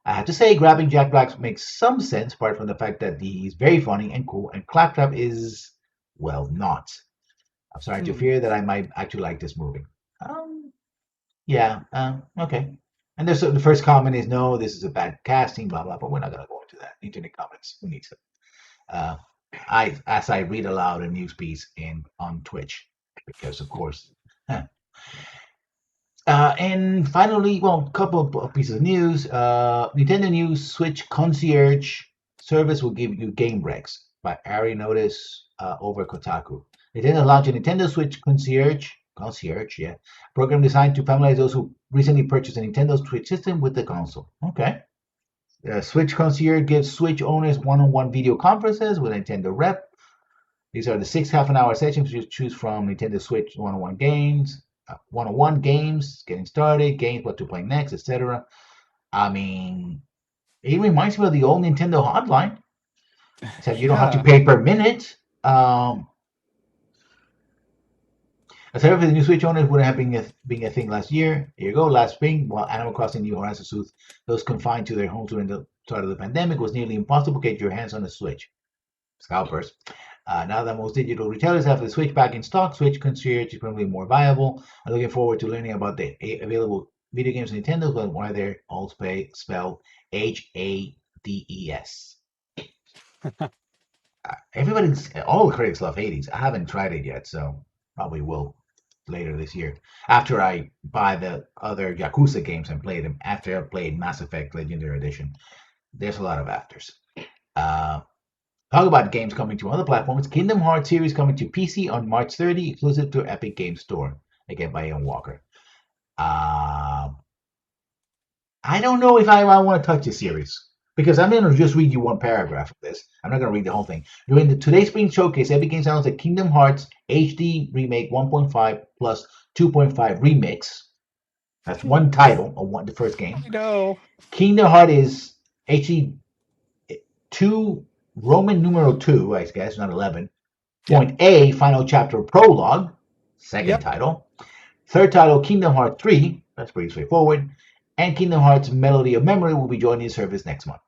Speaker 1: "I have to say, grabbing Jack Black makes some sense, apart from the fact that he's very funny and cool, and Claptrap is, well, not. I'm starting to
Speaker 2: Hmm.
Speaker 1: fear that I might actually like this movie." Yeah, okay. And there's the first comment is no, this is a bad casting, blah blah. But we're not gonna go into that. Internet comments. Who needs it? Uh, I read aloud a news piece in on Twitch because of course. Huh. And finally, well, a couple of pieces of news. Nintendo News Switch Concierge service will give you game breaks by Ari Notice over Kotaku. Nintendo launched a Nintendo Switch Concierge, yeah, program designed to familiarize those who recently purchased a Nintendo Switch system with the console. Okay. Switch Concierge gives Switch owners one-on-one video conferences with a Nintendo rep. These are the 6 half-an-hour sessions you choose from Nintendo Switch one-on-one games, getting started, games, what to play next, etc. I mean, it reminds me of the old Nintendo Hotline, except you don't have to
Speaker 2: Yeah.
Speaker 1: pay per minute. Aside for the new Switch owners wouldn't have been a thing last year. Here you go, last spring, while Animal Crossing New Horizons soothed those confined to their homes during the start of the pandemic, it was nearly impossible to get your hands on a Switch. Scalpers. Now that most digital retailers have the Switch back in stock, Switch Concierge is probably more viable. I'm looking forward to learning about the available video games on Nintendo, but why they're all spelled Hades. All the critics love Hades. I haven't tried it yet, so probably will later this year. After I buy the other Yakuza games and play them, after I've played Mass Effect Legendary Edition. There's a lot of afters. Uh, Talk about games coming to other platforms. Kingdom Hearts series coming to PC on March 30, exclusive to Epic Game Store. Again by Ian Walker. Uh, I don't know if I want to touch this series because I'm going to just read you one paragraph of this. I'm not going to read the whole thing. During the today's Spring Showcase, Epic Games announced that Kingdom Hearts HD Remake 1.5 plus 2.5 Remix. That's one
Speaker 2: Jeez.
Speaker 1: title of the first game.
Speaker 2: I know.
Speaker 1: Kingdom Hearts is HD 2 Roman numeral 2, I guess, not 11.
Speaker 2: Yep.
Speaker 1: Point A, Final Chapter Prologue, second
Speaker 2: Yep.
Speaker 1: title. Third title, Kingdom Hearts 3, that's pretty straightforward. And Kingdom Hearts Melody of Memory will be joining the service next month.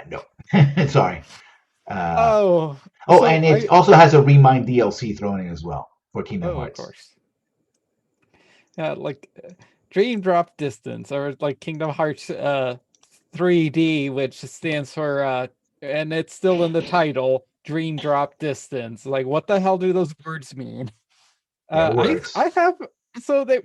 Speaker 1: No. Sorry. Uh,
Speaker 2: Oh,
Speaker 1: oh, and
Speaker 2: so
Speaker 1: it also has a Remind DLC thrown in as well for Kingdom
Speaker 2: oh, of
Speaker 1: Hearts.
Speaker 2: course. Yeah, like Dream Drop Distance or like Kingdom Hearts 3D, which stands for and it's still in the title, Dream Drop Distance. Like what the hell do those words mean?
Speaker 1: They're
Speaker 2: I
Speaker 1: words.
Speaker 2: have so they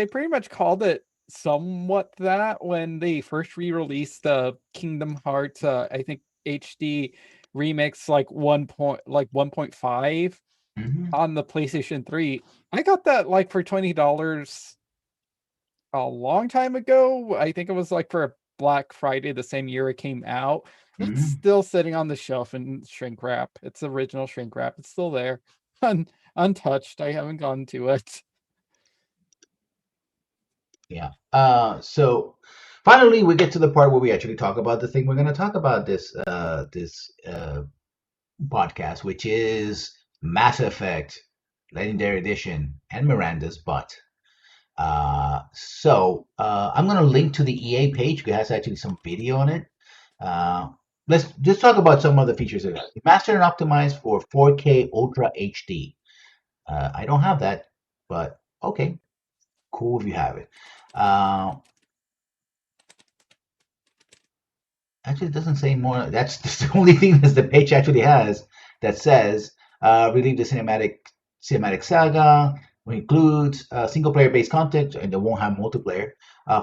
Speaker 2: pretty much called it somewhat that when they first re-released Kingdom Hearts I think HD remix like 1.5
Speaker 1: Mm-hmm.
Speaker 2: on the PlayStation 3. I got that like for $20 a long time ago. I think it was like for Black Friday the same year it came out. It's
Speaker 1: Mm-hmm.
Speaker 2: still sitting on the shelf in shrink wrap. It's original shrink wrap. It's still there. Untouched. I haven't gone to it.
Speaker 1: Yeah. So Finally, we get to the part where we actually talk about the thing we're going to talk about this podcast, which is Mass Effect Legendary Edition and Miranda's Butt. I'm going to link to the EA page because it has actually some video on it. Uh, let's just talk about some other features of it. Mastered and optimized for 4K Ultra HD. I don't have that, but okay, cool if you have it. Uh, Actually, it doesn't say more. That's the only thing that the page actually has that says relieve the cinematic saga, includes single player based content, and it won't have multiplayer.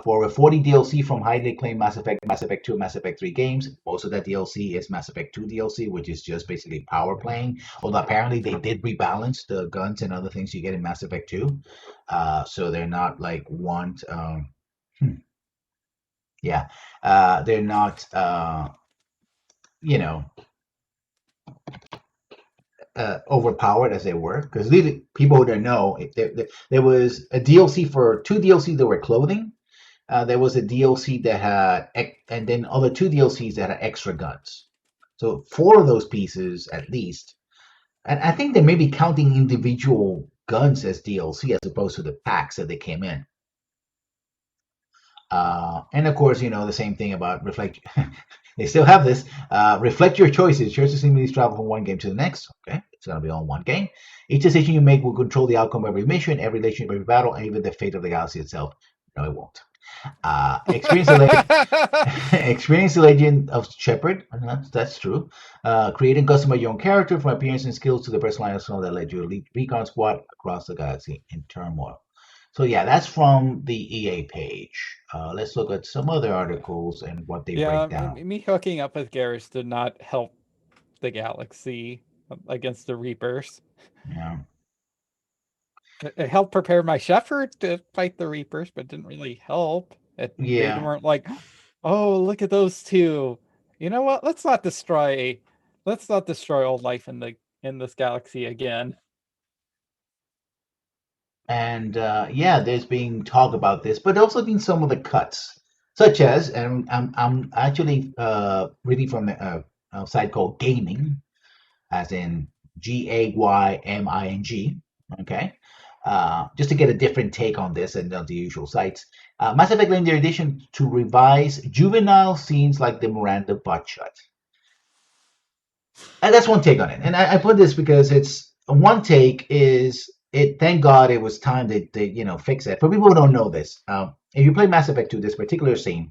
Speaker 1: For a 40 DLC from highly acclaimed Mass Effect 2, Mass Effect 3 games. Most of that DLC is Mass Effect 2 DLC, which is just basically power playing. Although apparently they did rebalance the guns and other things you get in Mass Effect 2. So they're not like one. Hmm, yeah, they're not. You know, overpowered as they were. Because people who don't know, there was a DLC for two DLC that were clothing. There was a DLC that had, and then other two DLCs that had extra guns. So four of those pieces at least. And I think they may be counting individual guns as DLC as opposed to the packs that they came in. And of course, the same thing about reflect. They still have this. Reflect your choices. Choices seamlessly travel from one game to the next. Okay, it's going to be on one game. Each decision you make will control the outcome of every mission, every relationship, every battle, and even the fate of the galaxy itself. No, it won't. Experience the experience the Legend of Shepard. That's true. Create and customize your own character from appearance and skills to the personalized song that led your elite recon squad across the galaxy in turmoil. So yeah, that's from the EA page. Let's look at some other articles and what they
Speaker 2: Yeah,
Speaker 1: break down.
Speaker 2: me hooking up with Garrus did not help the galaxy against the Reapers.
Speaker 1: Yeah,
Speaker 2: It helped prepare my Shepherd to fight the Reapers, but didn't really help. They
Speaker 1: yeah,
Speaker 2: weren't like, oh, look at those two. You know what? Let's not destroy all life in this galaxy again.
Speaker 1: and yeah, there's being talk about this, but also been some of the cuts, such as, and I'm actually reading from a site called Gaming, as in Gayming. Okay. Just to get a different take on this and not the usual sites. Mass Effect Legendary Edition to revise juvenile scenes like the Miranda butt shot. And that's one take on it. And I put this because it's one take is it. Thank God it was time to fix it. For people who don't know this, if you play Mass Effect 2, this particular scene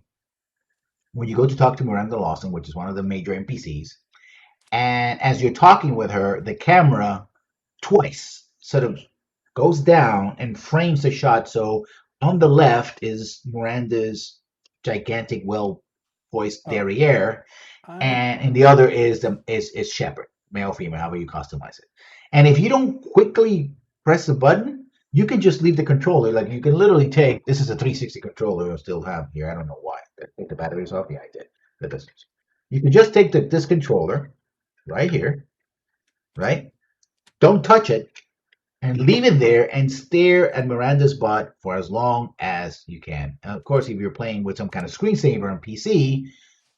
Speaker 1: when you go to talk to Miranda Lawson, which is one of the major NPCs, and as you're talking with her, the camera twice sort of goes down and frames the shot. So on the left is Miranda's gigantic, well voiced
Speaker 2: Oh,
Speaker 1: derriere,
Speaker 2: I
Speaker 1: and in the other is Shepard, male, female, however you customize it. And if you don't quickly press the button, you can just leave the controller. Like you can literally take this is a 360 controller I still have here. I don't know why. Take the batteries off. Yeah, I did. That doesn't. You can just take this controller right here, right? Don't touch it, and leave it there and stare at Miranda's butt for as long as you can. And of course, if you're playing with some kind of screensaver on PC,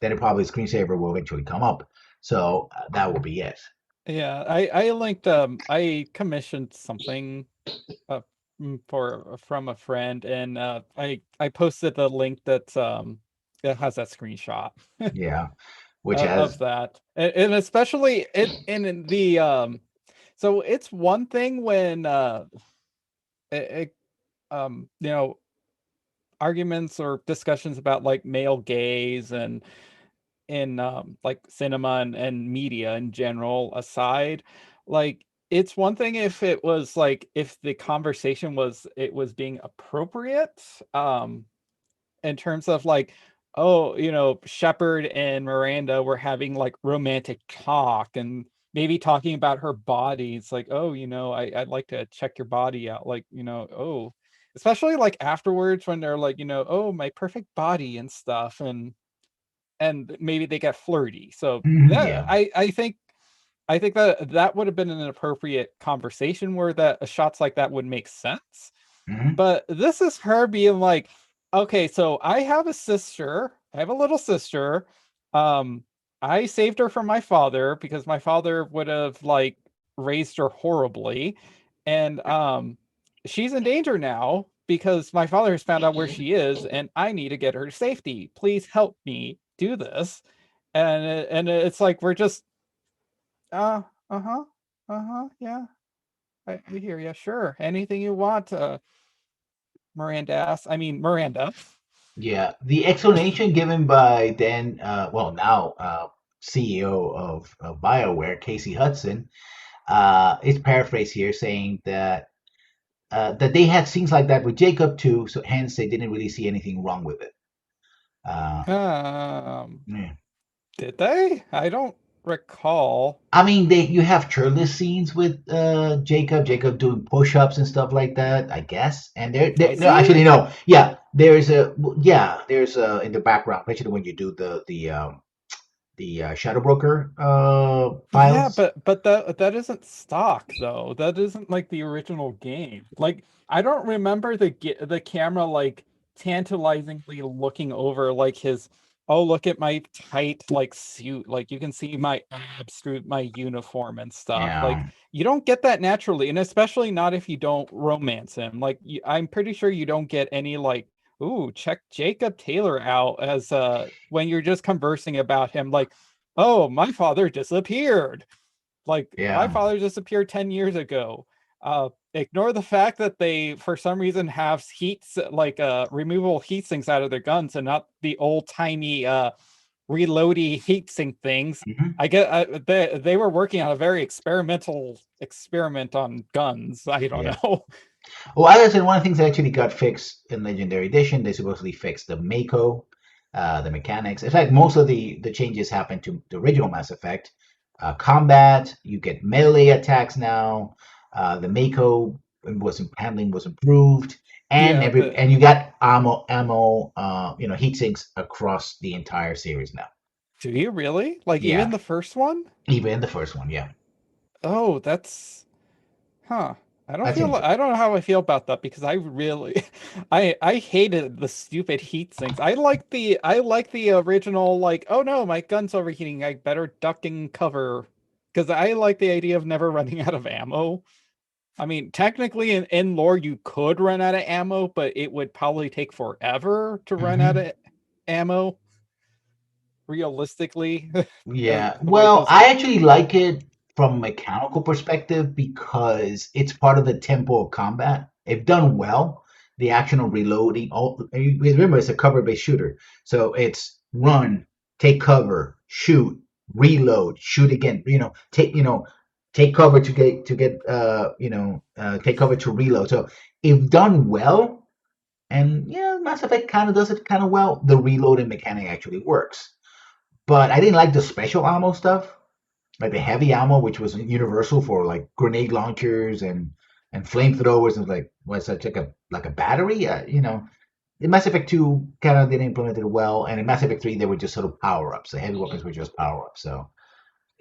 Speaker 1: then it probably screensaver will eventually come up. So that will be it.
Speaker 2: yeah, I linked I commissioned something uh, for from a friend, and I posted the link that has that screenshot
Speaker 1: Yeah, which
Speaker 2: of
Speaker 1: has
Speaker 2: that, and especially it in the so it's one thing when it, you know, arguments or discussions about like male gaze and in like cinema and media in general aside, like it's one thing if it was like if the conversation was it was being appropriate in terms of like, oh, Shepard and Miranda were having like romantic talk and maybe talking about her body. It's like, oh, I'd like to check your body out, like, oh, especially like afterwards when they're like, oh, my perfect body and stuff, and maybe they get flirty. So that
Speaker 1: yeah.
Speaker 2: I think that would have been an appropriate conversation where that shots like that would make sense.
Speaker 1: Hmm.
Speaker 2: But this is her being like, Okay, so I have a sister. I have a little sister. Um, I saved her from my father because my father would have like raised her horribly. And she's in danger now because my father has found out where she is and I need to get her to safety. Please help me do this. And it's like we're just uh uh-huh. Uh-huh. Yeah. I hear you. Sure. Anything you want, Miranda asks. I mean Miranda.
Speaker 1: Yeah, the explanation given by then, well, now CEO of BioWare, Casey Hudson, is paraphrased here, saying that they had scenes like that with Jacob too, so hence they didn't really see anything wrong with it. Uh,
Speaker 2: Um,
Speaker 1: yeah.
Speaker 2: did they? I don't recall.
Speaker 1: I mean, they you have shirtless scenes with Jacob doing push-ups and stuff like that, I guess. And there
Speaker 2: Does
Speaker 1: no, actually
Speaker 2: he?
Speaker 1: no, yeah, there's in the background, especially when you do the Shadow Broker
Speaker 2: Yeah,
Speaker 1: files.
Speaker 2: but that isn't stock though. That isn't like the original game. Like I don't remember the camera like tantalizingly looking over like his oh look at my tight like suit. Like you can see my abs through my uniform and stuff. Like
Speaker 1: Yeah,
Speaker 2: you don't get that naturally, and especially not if you don't romance him. Like I'm pretty sure you don't get any like ooh, check Jacob Taylor out as when you're just conversing about him like oh, my father disappeared. Like my
Speaker 1: yeah.
Speaker 2: father disappeared 10 years ago. Ignore the fact that they for some reason have heats like removable heat sinks out of their guns and not the old timey reloady heat sink things.
Speaker 1: Hmm.
Speaker 2: I get they were working on a very experimental experiment on guns. I don't
Speaker 1: Yeah.
Speaker 2: know.
Speaker 1: Well, as I said, one of the things that actually got fixed in Legendary Edition, they supposedly fixed the Mako, the mechanics. In fact, most of the changes happened to the original Mass Effect. Combat, you get melee attacks now. The Mako handling was improved, and
Speaker 2: Yeah, the
Speaker 1: you got heat sinks across the entire series now.
Speaker 2: do you really? Like even
Speaker 1: Yeah,
Speaker 2: the first one?
Speaker 1: even the first one. Yeah,
Speaker 2: Oh, that's huh.
Speaker 1: that's interesting.
Speaker 2: I don't know how I feel about that because I really I hated the stupid heat sinks. I like the original like oh no, my gun's overheating. I better duck and cover because I like the idea of never running out of ammo. I mean, technically in lore you could run out of ammo, but it would probably take forever to run out
Speaker 1: Hmm.
Speaker 2: of ammo realistically.
Speaker 1: Yeah,
Speaker 2: The way
Speaker 1: well,
Speaker 2: those
Speaker 1: I
Speaker 2: games.
Speaker 1: actually like it from a mechanical perspective because it's part of the tempo of combat. If done well, the action of reloading, all remember it's a cover-based shooter, so it's run, take cover, shoot, reload, shoot again. Take cover take cover to reload. So if done well, and yeah, Mass Effect kind of does it kind of well, the reloading mechanic actually works. But I didn't like the special ammo stuff, like the heavy ammo, which was universal for like grenade launchers and flamethrowers, and like was such like a battery. In Mass Effect 2 kind of didn't implement it well, and in Mass Effect 3 they were just sort of power ups. The heavy weapons were just power ups, so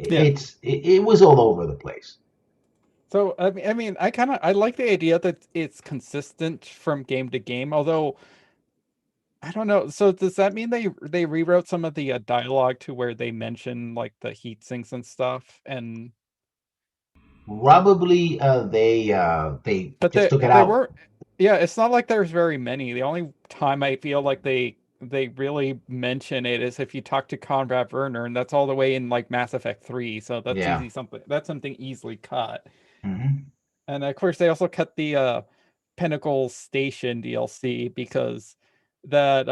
Speaker 2: Yeah.
Speaker 1: it was all over the place.
Speaker 2: So I kind of I like the idea that it's consistent from game to game. Although I don't know. So does that mean they rewrote some of the dialogue to where they mention like the heat sinks and stuff? And
Speaker 1: Probably they
Speaker 2: but
Speaker 1: just took it
Speaker 2: there
Speaker 1: out.
Speaker 2: were yeah. It's not like there's very many. The only time I feel like they really mention it is if you talk to Conrad Werner, and that's all the way in like Mass Effect 3. So
Speaker 1: Yeah.
Speaker 2: that's something easily cut.
Speaker 1: Hmm.
Speaker 2: And of course, they also cut the Pinnacle Station DLC because that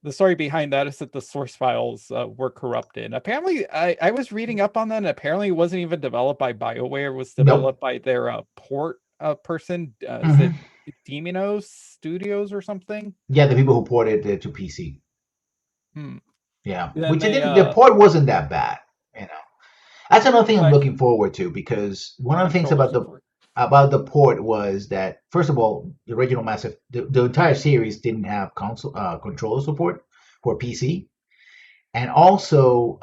Speaker 2: the story behind that is that the source files were corrupted. Apparently, I was reading up on that, and apparently, it wasn't even developed by BioWare. It was
Speaker 1: Nope.
Speaker 2: developed by their port person. Is it
Speaker 1: Hmm.
Speaker 2: Domino's Studios or something?
Speaker 1: Yeah, the people who ported it to PC.
Speaker 2: Hmm.
Speaker 1: Yeah,
Speaker 2: Then
Speaker 1: which it
Speaker 2: they
Speaker 1: didn't. The port wasn't that bad. You know, that's another thing I'm
Speaker 2: I
Speaker 1: looking forward to because one of the things
Speaker 2: controller support.
Speaker 1: about the port was that first of all, the original Massive, the entire series didn't have console controller support for PC, and also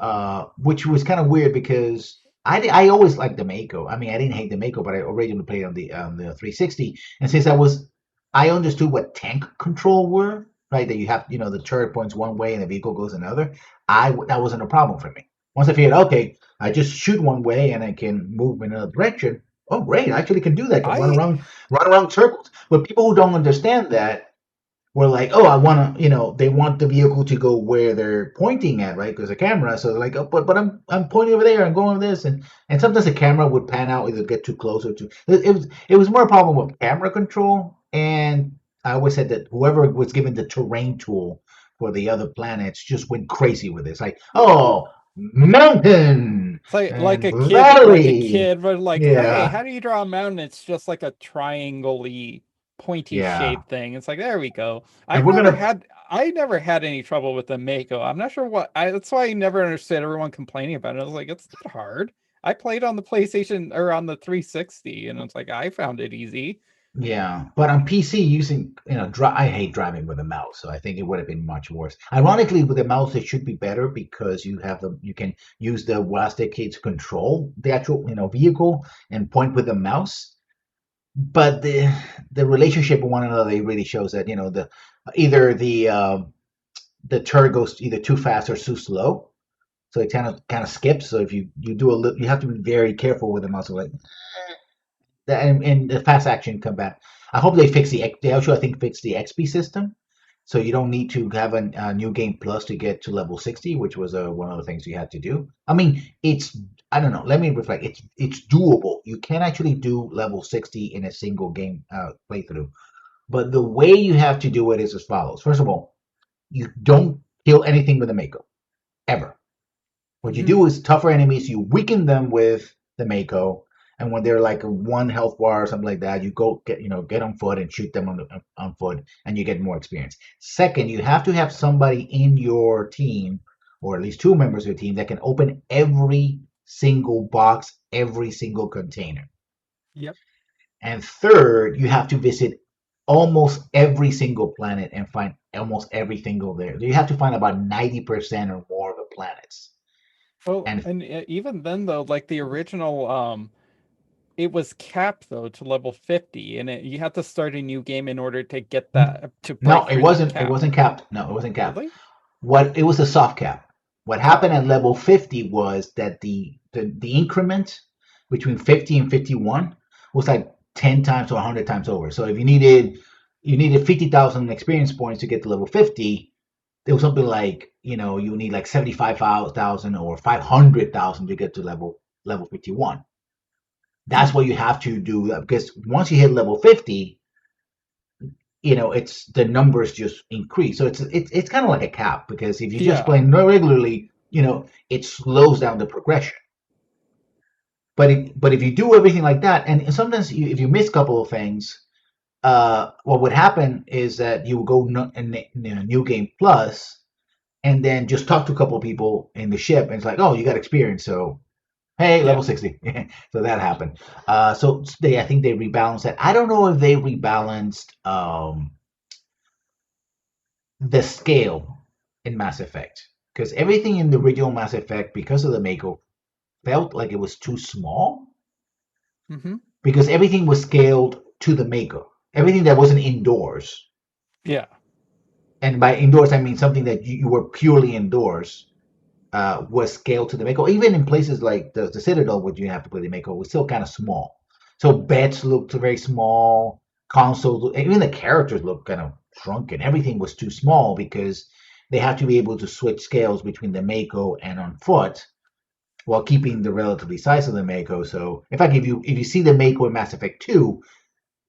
Speaker 1: which was kind of weird because I always liked the Mako. I mean, I didn't hate the Mako, but I originally played on the 360, and since I understood what tank control were. right? That you have, the turret points one way and the vehicle goes another. That wasn't a problem for me. Once I figured, okay, I just shoot one way and I can move in another direction. Oh, great! I actually can do that. I can
Speaker 2: I
Speaker 1: run around circles. But people who don't understand that were like, oh, I want to, they want the vehicle to go where they're pointing at, right? Because the camera. So they're like, oh, but I'm pointing over there and going over this, and sometimes the camera would pan out, either get too close or too. It was more a problem with camera control, and I always said that whoever was given the terrain tool for the other planets just went crazy with this. Like,
Speaker 2: well,
Speaker 1: oh, mountain
Speaker 2: it's like
Speaker 1: and
Speaker 2: like a
Speaker 1: valley.
Speaker 2: kid, but like, hey,
Speaker 1: Yeah,
Speaker 2: how do you draw a mountain? It's just like a triangle-y, pointy
Speaker 1: yeah.
Speaker 2: shaped thing. It's like, there we go.
Speaker 1: And we're gonna
Speaker 2: I never had any trouble with the Mako. I'm not sure that's why I never understood everyone complaining about it. I was like, it's not hard. I played on the PlayStation or on the 360, and it's like I found it easy.
Speaker 1: Yeah, but on PC using, I hate driving with a mouse, so I think it would have been much worse. Ironically, with a mouse, it should be better because you can use the WASD key to control the actual, vehicle and point with the mouse. But the relationship with one another, it really shows that, either the turret goes either too fast or too slow, so it kind of skips. So if you do a little, you have to be very careful with the mouse. Like, and the fast action combat. I hope they fix they also, I think, fix the XP system, so you don't need to have a new game plus to get to level 60, which was one of the things you had to do. I mean, I don't know. Let me reflect. It's doable. You can actually do level 60 in a single game playthrough, but the way you have to do it is as follows. First of all, you don't kill anything with a Mako ever. What you
Speaker 2: Hmm.
Speaker 1: do is tougher enemies, you weaken them with the Mako, and when they're like a one health bar or something like that, you go get on foot and shoot them on foot, and you get more experience. Second, you have to have somebody in your team, or at least two members of your team, that can open every single box, every single container.
Speaker 2: Yep.
Speaker 1: And third, you have to visit almost every single planet and find almost every single there. You have to find about 90% or more of the planets.
Speaker 2: Well,
Speaker 1: And
Speaker 2: and even then though, like the original, it was capped though to level 50, and you had to start a new game in order to get that to
Speaker 1: No,
Speaker 2: break through that
Speaker 1: it
Speaker 2: cap.
Speaker 1: wasn't capped. No, it wasn't capped.
Speaker 2: Really?
Speaker 1: What It was a soft cap. What happened
Speaker 2: Oh,
Speaker 1: at level 50 was that the increment between 50 and 51 was like 10 times or 100 times over. So if you needed 50,000 experience points to get to level 50, there was something like, you need like 75,000 or 500,000 to get to level 51.
Speaker 2: hmm.
Speaker 1: That's what you have to do, because once you hit level 50, it's the numbers just increase. So it's kind of like a cap, because if you just
Speaker 2: Yeah.
Speaker 1: play regularly, it slows down the progression. But if you do everything like that, and sometimes if you miss a couple of things, what would happen is that you would go in New Game Plus, and then just talk to a couple of people in the ship, and it's like, oh, you got experience, so hey,
Speaker 2: Yeah.
Speaker 1: level 60. So that happened. So I think they rebalanced that. I don't know if they rebalanced the scale in Mass Effect, because everything in the original Mass Effect, because of the Mako, felt like it was too small,
Speaker 2: Hmm.
Speaker 1: because everything was scaled to the Mako. Everything that wasn't indoors,
Speaker 2: Yeah.
Speaker 1: and by indoors I mean something that you were purely indoors, was scaled to the Mako. Even in places like the Citadel, where you have to play the Mako, was still kind of small. So beds looked very small. Consoles, even the characters looked kind of shrunken. Everything was too small because they have to be able to switch scales between the Mako and on foot while keeping the relatively size of the Mako. So, in fact, if you see the Mako in Mass Effect 2,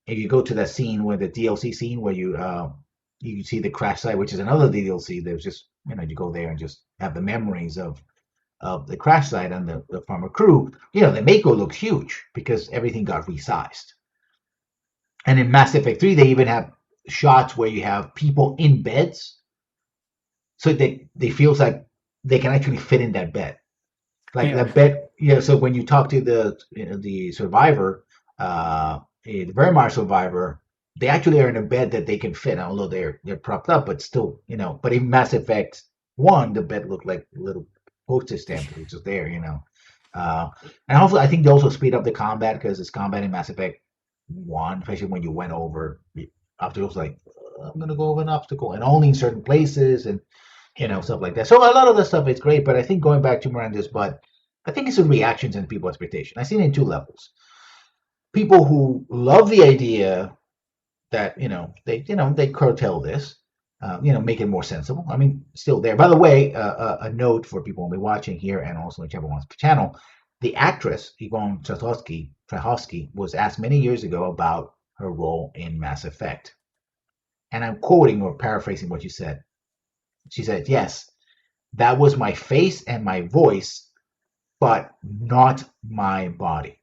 Speaker 1: if you go to that scene where the DLC scene where you see the crash site, which is another DLC, there's just you go there and just have the memories of the crash site and the former crew. The Mako looks huge because everything got resized. And in Mass Effect 3, they even have shots where you have people in beds, so they feels like they can actually fit in that bed. Like
Speaker 2: Yeah.
Speaker 1: that bed, so when you talk to the survivor, the Wehrmacht survivor, they actually are in a bed that they can fit, although they're propped up, but still, But in Mass Effect 1, the bed looked like a little postage stamp that was just there. Uh, and hopefully, I think they also speed up the combat, because it's combat in Mass Effect 1, especially when you went over after, it was like, I'm gonna go over an obstacle, and only in certain places, and stuff like that. So a lot of the stuff is great, but I think going back to Miranda's butt, I think it's the reactions and people expectation. I've seen it in two levels. People who love the idea that they curtail this, make it more sensible. I mean, still there. By the way, a note for people who will be watching here and also in Chapter One's channel: the actress Yvonne Strahovski was asked many years ago about her role in Mass Effect, and I'm quoting or paraphrasing what she said. She said, "Yes, that was my face and my voice, but not my body."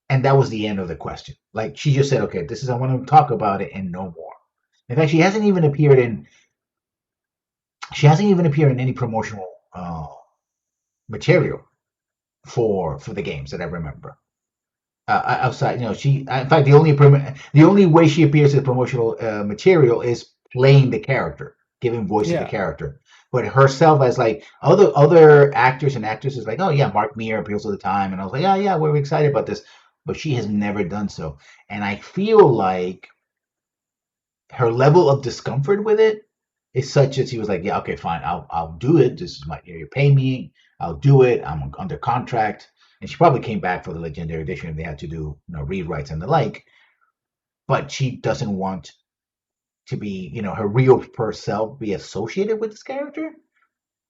Speaker 1: And that was the end of the question. Like she just said, "Okay, this is I want to talk about it and no more." In fact, she hasn't even appeared in any promotional material for the games that I remember. Outside, she in fact the only way she appears in promotional material is playing the character, giving voice to the
Speaker 2: Yeah.
Speaker 1: character. But herself as like other actors and actresses, like, oh yeah, Mark Meir appears all the time, and I was like, yeah, yeah, we're excited about this, but she has never done so, and I feel like her level of discomfort with it is such that she was like, yeah, okay, fine, I'll do it. This is my you pay me, I'll do it. I'm under contract, and she probably came back for the Legendary Edition if they had to do rewrites and the like. But she doesn't want to be her real herself be associated with this character,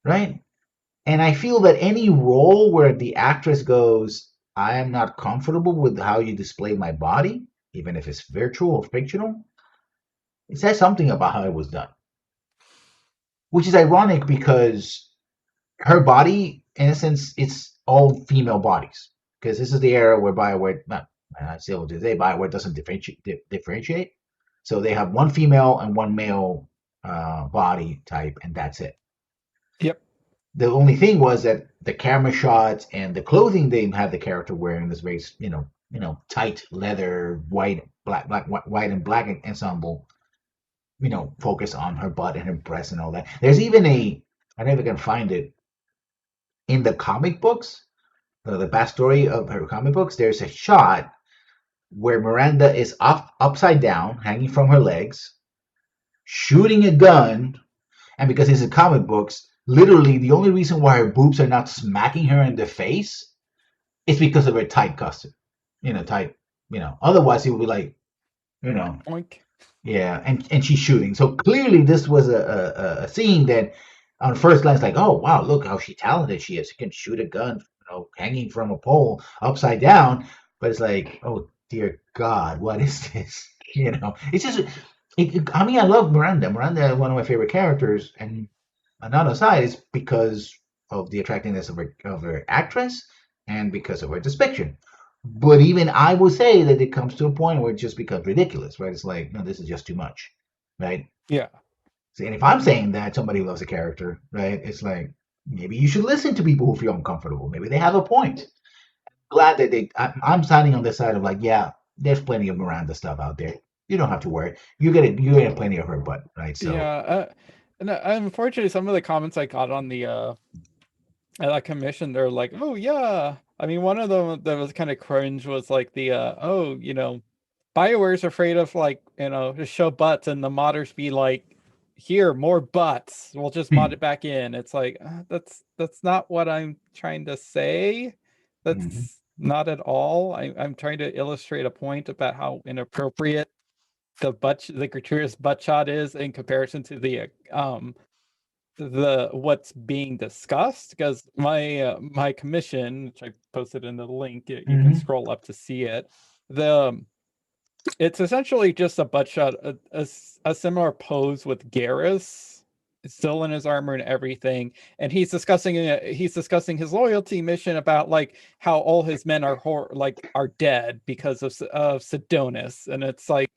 Speaker 1: right? And I feel that any role where the actress goes, I am not comfortable with how you display my body, even if it's virtual or fictional, it says something about how it was done, which is ironic because her body, in a sense, it's all female bodies because this is the era where Bioware, not still today, Bioware doesn't differentiate. So they have one female and one male body type, and that's it.
Speaker 2: Yep.
Speaker 1: The only thing was that the camera shots and the clothing they have the character wearing this very, tight leather, white and black ensemble, focus on her butt and her breasts and all that. There's even I never can find it in the comic books, the backstory of her comic books. There's a shot where Miranda is upside down, hanging from her legs, shooting a gun, and because it's in comic books, literally the only reason why her boobs are not smacking her in the face is because of her tight costume. Tight. Otherwise it would be like, you know,
Speaker 2: Oink.
Speaker 1: yeah, and she's shooting. So clearly, this was a scene that, on first glance, like, oh wow, look how talented she is. She can shoot a gun, hanging from a pole upside down. But it's like, oh dear God, what is this? It's just. I mean, I love Miranda. Miranda, one of my favorite characters, and another side is because of the attractiveness of her actress and because of her depiction. But even I would say that it comes to a point where it just becomes ridiculous, right? It's like, no, this is just too much, right?
Speaker 2: Yeah.
Speaker 1: See, and if I'm saying that somebody loves a character, right, it's like maybe you should listen to people who feel uncomfortable. Maybe they have a point. Glad that I'm signing on the side of like, yeah, there's plenty of Miranda stuff out there. You don't have to worry. You get plenty of her butt, right? So.
Speaker 2: Yeah. And unfortunately, some of the comments I got on the at that commission, they're like, "Oh yeah." I mean, one of them that was kind of cringe was like the "Oh, BioWare's afraid of like to show butts," and the modders be like, "Here, more butts. We'll just mod
Speaker 1: Hmm.
Speaker 2: it back in." It's like that's not what I'm trying to say.
Speaker 1: Hmm.
Speaker 2: That's not at all. I'm trying to illustrate a point about how inappropriate the gratuitous butt shot is in comparison to the what's being discussed, because my commission, which I posted in the link, you can
Speaker 1: Hmm.
Speaker 2: scroll up to see it. The It's essentially just a butt shot, a similar pose with Garrus still in his armor and everything, and he's discussing his loyalty mission about like how all his men are dead because of Sidonis, and it's like,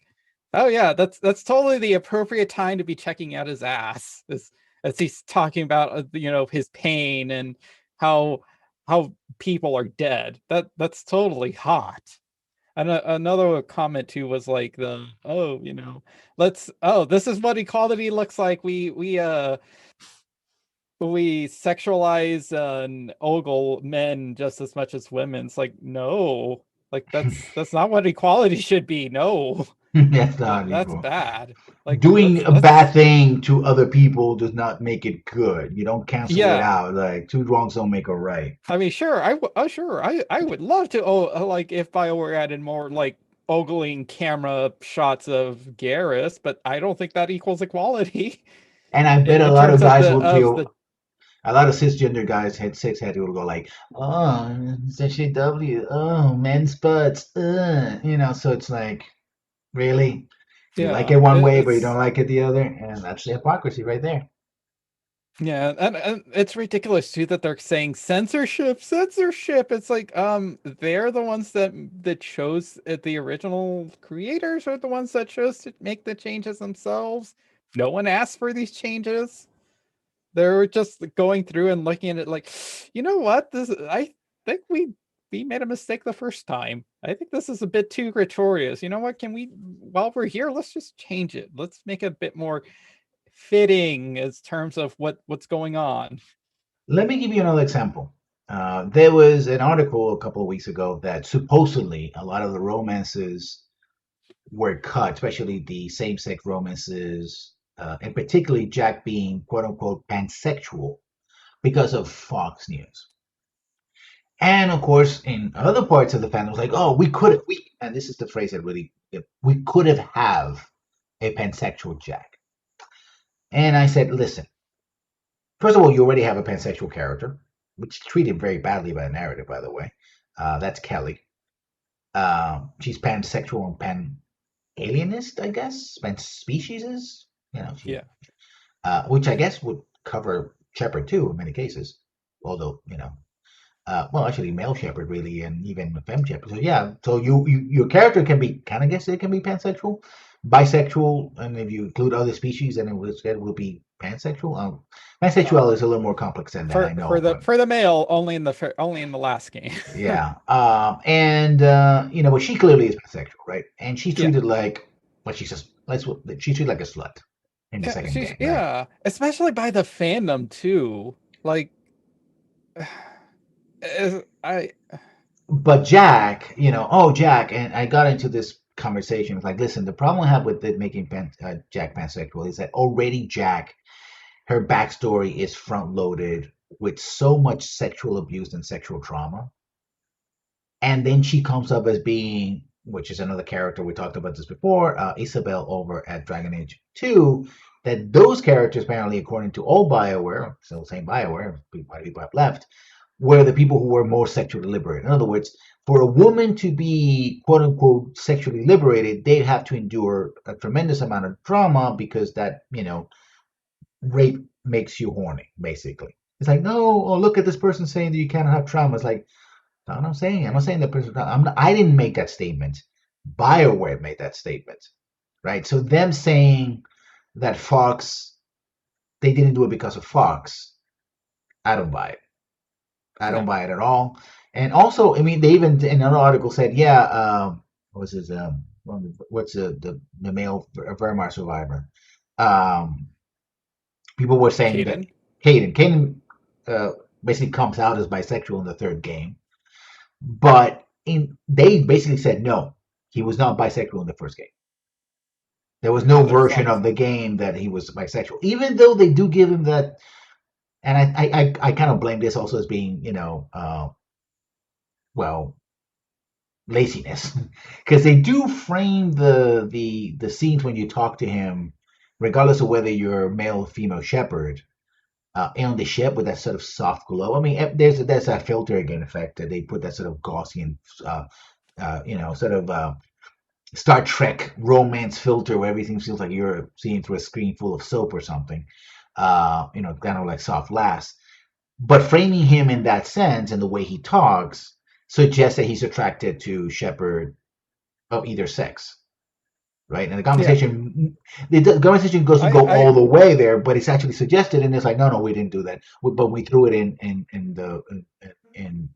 Speaker 2: oh yeah, that's totally the appropriate time to be checking out his ass as he's talking about his pain and how how people are dead. That's totally hot. And another comment too was like this is what equality looks like. We sexualize and ogle men just as much as women. It's like, no, like that's not what equality should be. No.
Speaker 1: That's not
Speaker 2: That's
Speaker 1: equal.
Speaker 2: bad. Like
Speaker 1: Doing a bad
Speaker 2: that's
Speaker 1: thing to other people does not make it good. You don't cancel it
Speaker 2: yeah.
Speaker 1: out. Like two wrongs don't make a right.
Speaker 2: I mean, sure, sure, I would love to. Oh, like if Bioware added more like ogling camera shots of Garrus, but I don't think that equals equality
Speaker 1: And I bet a
Speaker 2: in
Speaker 1: lot of
Speaker 2: terms
Speaker 1: guys will
Speaker 2: of
Speaker 1: feel
Speaker 2: the
Speaker 1: a lot of cisgender guys had six had to go like, oh, it's SJW, oh, men's butts, so it's like, really? You like
Speaker 2: yeah.
Speaker 1: it one way, but you don't
Speaker 2: It's
Speaker 1: like it the other, and that's the hypocrisy right there.
Speaker 2: yeah, and it's ridiculous too that they're saying censorship, censorship. It's like they're the ones that chose it. The original creators are the ones that chose to make the changes themselves. No one asked for these changes. They're just going through and looking at it like, you know what? This I think we made a mistake the first time. I think this is a bit too gratuitous. You know what? Can we, while we're here, let's just change it. Let's make it a bit more fitting as terms of what's going on.
Speaker 1: Let me give you another example. There was an article a couple of weeks ago that supposedly a lot of the romances were cut, especially the same-sex romances, and particularly Jack being "quote unquote" pansexual because of Fox News. And of course, in other parts of the fandom, it was like, "Oh, and this is the phrase that really, we could have a pansexual Jack." And I said, "Listen, first of all, you already have a pansexual character, which is treated very badly by the narrative, by the way. That's Kelly. She's pansexual and pan alienist, I guess. Pan speciesist. She,
Speaker 2: Yeah,
Speaker 1: which I guess would cover Shepherd too in many cases. Although, well, actually, male Shepherd really, and even femme Shepherd. So yeah, so your character can be kind of guess it can be pansexual, bisexual, and if you include other species, then it will be pansexual.
Speaker 2: uh,
Speaker 1: Pansexual is a little more complex than that, I know, but
Speaker 2: for the male only in the last game.
Speaker 1: yeah. And but she clearly is pansexual, right? And she's
Speaker 2: Yeah,
Speaker 1: treated like, well, she's treated like a slut in the
Speaker 2: yeah,
Speaker 1: second
Speaker 2: she's
Speaker 1: game, right?
Speaker 2: yeah, especially by the fandom too. Like, I
Speaker 1: But Jack, oh Jack, and I got into this conversation. Like, listen, the problem I have with it making Jack pansexual is that already Jack, her backstory is front loaded with so much sexual abuse and sexual trauma, and then she comes up as being, which is another character we talked about this before, Isabel over at Dragon Age 2. That those characters apparently, according to all Bioware, still the same Bioware, quite a people have left, were the people who were more sexually liberated. In other words, for a woman to be quote unquote sexually liberated, they'd have to endure a tremendous amount of trauma because that, rape makes you horny, basically. It's like, no, oh, look at this person saying that you can't have trauma. It's like, that's what I'm saying. I'm not saying that person, I didn't make that statement. BioWare made that statement, right? So them saying that Fox, they didn't do it because of Fox, I don't buy it. I don't
Speaker 2: no,
Speaker 1: buy it at all. And also, I mean, they even in another article said, yeah, what was his what's the male Wehrmacht survivor? Um, People were saying that
Speaker 2: Caden.
Speaker 1: Caden uh, basically comes out as bisexual in the third game, but they basically said no, he was not bisexual in the first game. There was no
Speaker 2: Yeah, there's
Speaker 1: version
Speaker 2: like
Speaker 1: of the game that he was bisexual, even though they do give him that. And I kind of blame this also as being, well, laziness, because they do frame the scenes when you talk to him, regardless of whether you're male or female shepherd, on the ship with that sort of soft glow. I mean, there's that filter again effect that they put that sort of Gaussian, sort of Star Trek romance filter where everything feels like you're seeing through a screen full of soap or something. Kind of like soft glass. But framing him in that sense and the way he talks suggests that he's attracted to Shepard of either sex, right? And
Speaker 2: yeah.
Speaker 1: the conversation doesn't go
Speaker 2: I
Speaker 1: all the way there, but it's actually suggested, and it's like, no, no, we didn't do that, but we threw it in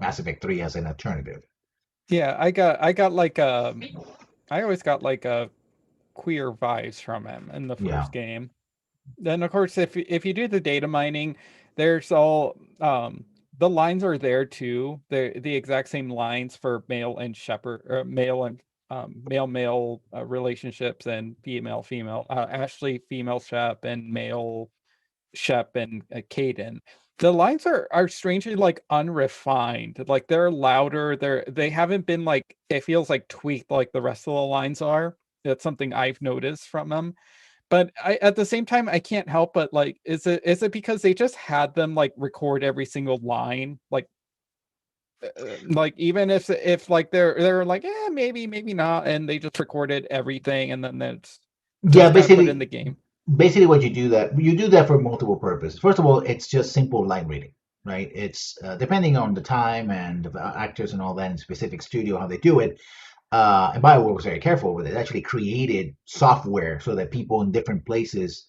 Speaker 1: Mass Effect 3 as an alternative.
Speaker 2: yeah, I got like I always got like a queer vibes from him in the
Speaker 1: Yeah,
Speaker 2: first game. Then of course if you do the data mining, there's all the lines are there too. The exact same lines for male and shepherd or male and male male relationships and female female. Ashley female Shep and male Shep and Caden. The lines are strangely like unrefined. Like they're louder. They haven't been like it feels like tweaked like the rest of the lines are. That's something I've noticed from them. But at the same time, I can't help but like, is it because they just had them like record every single line, like even if like they're like, yeah, maybe not, and they just recorded everything, and then that's
Speaker 1: Yeah,
Speaker 2: just kind of put in
Speaker 1: basically,
Speaker 2: the game.
Speaker 1: what you do that for multiple purposes. First of all, it's just simple line reading, right? It's depending on the time and the actors and all that in specific studio how they do it. And Bioware was very careful with it. They actually created software so that people in different places,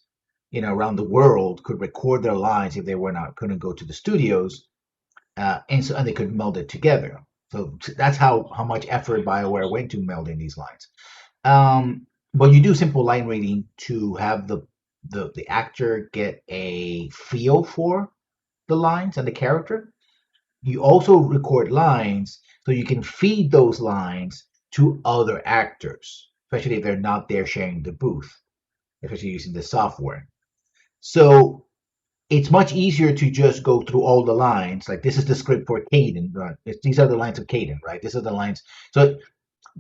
Speaker 1: around the world could record their lines if they were not couldn't go to the studios, and they could meld it together. So that's how much effort Bioware went to melding these lines. But you do simple line reading to have the actor get a feel for the lines and the character. You also record lines so you can feed those lines to other actors, especially if they're not there sharing the booth, especially using the software. So it's much easier to just go through all the lines. Like this is the script for Caden. Right? These are the lines of Caden, right? These are the lines. So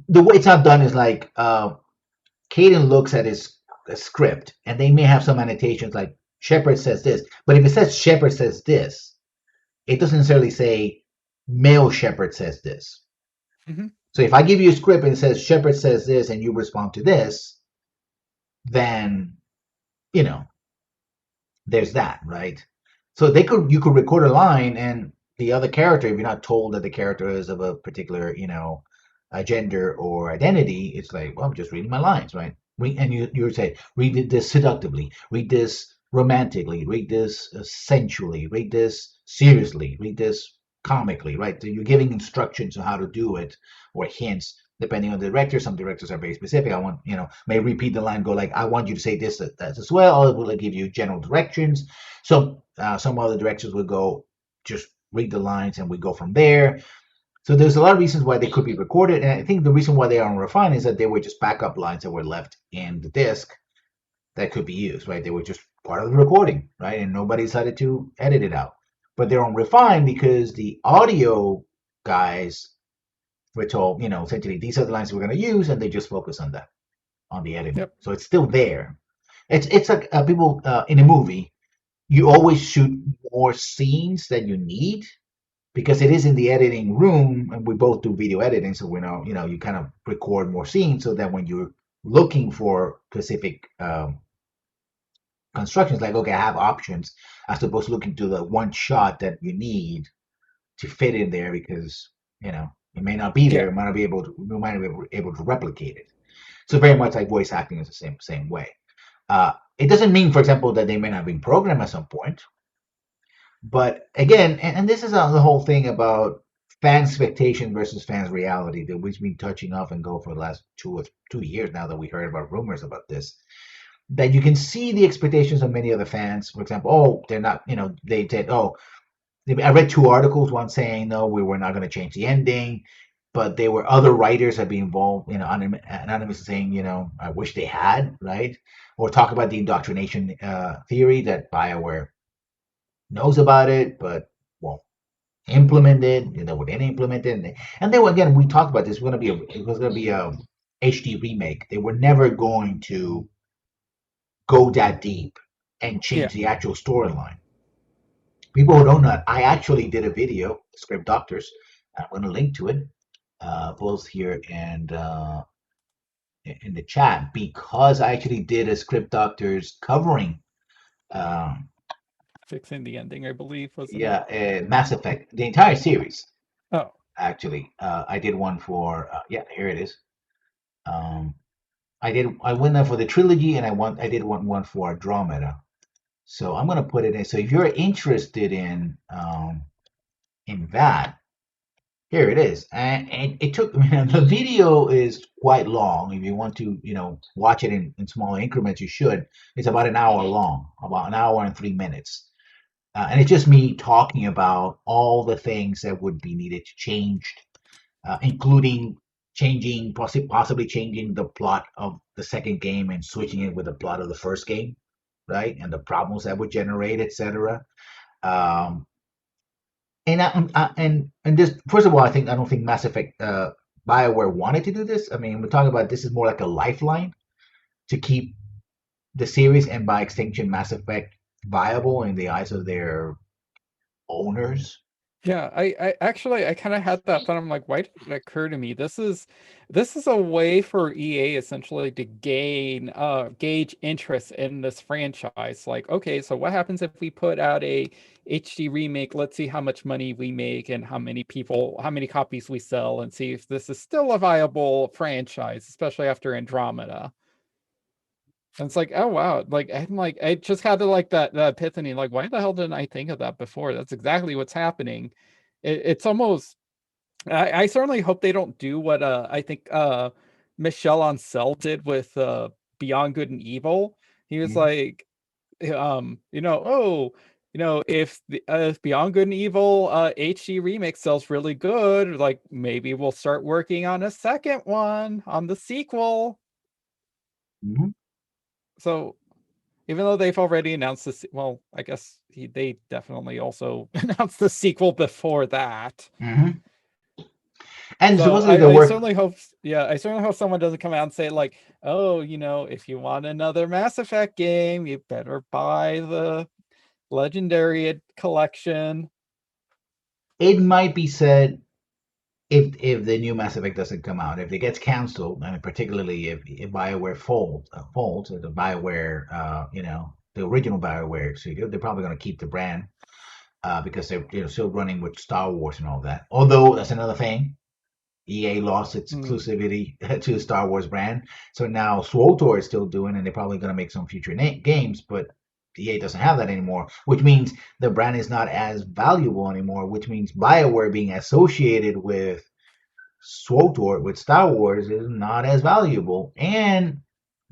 Speaker 1: the way it's not done is like Caden looks at his script, and they may have some annotations like Shepard says this, but if it says Shepard says this, it doesn't necessarily say male Shepard says this.
Speaker 2: Hmm.
Speaker 1: So if I give you a script and it says Shepard says this and you respond to this, then you know there's that, right? So you could record a line and the other character, if you're not told that the character is of a particular, gender or identity, it's like, well, I'm just reading my lines, right? And you would say, read this seductively, read this romantically, read this sensually, read this seriously, read this comically, right? So you're giving instructions on how to do it or hints depending on the director. Some directors are very specific. I want, may repeat the line, go like, I want you to say this, that as well, or will I give you general directions? So some other directors would go, just read the lines and we go from there. So there's a lot of reasons why they could be recorded. And I think the reason why they aren't refined is that they were just backup lines that were left in the disc that could be used, right? They were just part of the recording, right? And nobody decided to edit it out. But they're unrefined because the audio guys were told, essentially these are the lines we're going to use, and they just focus on that, on the editing.
Speaker 2: Yep.
Speaker 1: So it's still there. It's like people in a movie, you always shoot more scenes than you need because it is in the editing room, and we both do video editing, so we know, you kind of record more scenes so that when you're looking for specific constructions, like okay, I have options as opposed to looking to the one shot that you need to fit in there because it may not be there.
Speaker 2: Yeah.
Speaker 1: It might not be able to. We might not be able to replicate it. So very much like voice acting is the same way. It doesn't mean, for example, that they may not have been programmed at some point. But again, and this is the whole thing about fan expectation versus fans reality that we've been touching off and go for the last 2 years now that we heard about rumors about this. That you can see the expectations of many other fans. For example, oh, they're not, they said, oh, I read two articles, one saying, no, we were not going to change the ending, but there were other writers that be involved, anonymous saying, I wish they had, right? Or talk about the indoctrination theory that BioWare knows about it, but won't implement it. We didn't implement it, and then again, we talked about this. It was going to be a HD remake. They were never going to go that deep and
Speaker 2: Yeah.
Speaker 1: change the actual storyline. People who don't know, I actually did a video, Script Doctors. I'm going to link to it both here and in the chat because I actually did a Script Doctors covering, um,
Speaker 2: Fixing the ending, I believe, wasn't it?
Speaker 1: yeah, Mass Effect, the entire series.
Speaker 2: Oh,
Speaker 1: Actually, I did one for yeah, here it is. Um, I went there for the trilogy, and I did one for Andromeda. So I'm going to put it in. So if you're interested in that, here it is. And it took, the video is quite long. If you want to, watch it in small increments, you should. It's about an hour long, about an hour and 3 minutes. And it's just me talking about all the things that would be needed to change, including changing, possibly changing the plot of the second game and switching it with the plot of the first game, right? And the problems that would generate, etc. Um, and just first of all, I don't think Mass Effect BioWare wanted to do this. I mean, we're talking about this is more like a lifeline to keep the series and by extension Mass Effect viable in the eyes of their owners.
Speaker 2: Yeah, I actually I kind of had that thought. I'm like, why did it occur to me? This is a way for EA essentially to gauge interest in this franchise. Like, okay, so what happens if we put out a HD remake? Let's see how much money we make and how many copies we sell, and see if this is still a viable franchise, especially after Andromeda. And it's like, oh wow, like I'm like I just had that epiphany, like why the hell didn't I think of that before? That's exactly what's happening. It's almost I certainly hope they don't do what I think Michel Ancel did with Beyond Good and Evil. He was
Speaker 1: Mhm.
Speaker 2: like, oh, if Beyond Good and Evil HD remake sells really good, like maybe we'll start working on a second one on the sequel.
Speaker 1: Mhm.
Speaker 2: So even though they've already announced this, well, I guess they definitely also announced the sequel before that.
Speaker 1: Mhm. And
Speaker 2: So
Speaker 1: supposedly the
Speaker 2: I
Speaker 1: work
Speaker 2: certainly hope, yeah, I certainly hope someone doesn't come out and say like, oh, if you want another Mass Effect game, you better buy the Legendary collection.
Speaker 1: it might be said if the new Mass Effect doesn't come out, if it gets canceled, and particularly if BioWare folds, the BioWare, the original BioWare studio, they're probably going to keep the brand because they're still running with Star Wars and all that. Although that's another thing, EA lost its
Speaker 2: Hmm.
Speaker 1: exclusivity to the Star Wars brand, so now SWTOR is still doing, and they're probably going to make some future games, but EA doesn't have that anymore, which means the brand is not as valuable anymore, which means BioWare being associated with SWTOR with Star Wars is not as valuable. And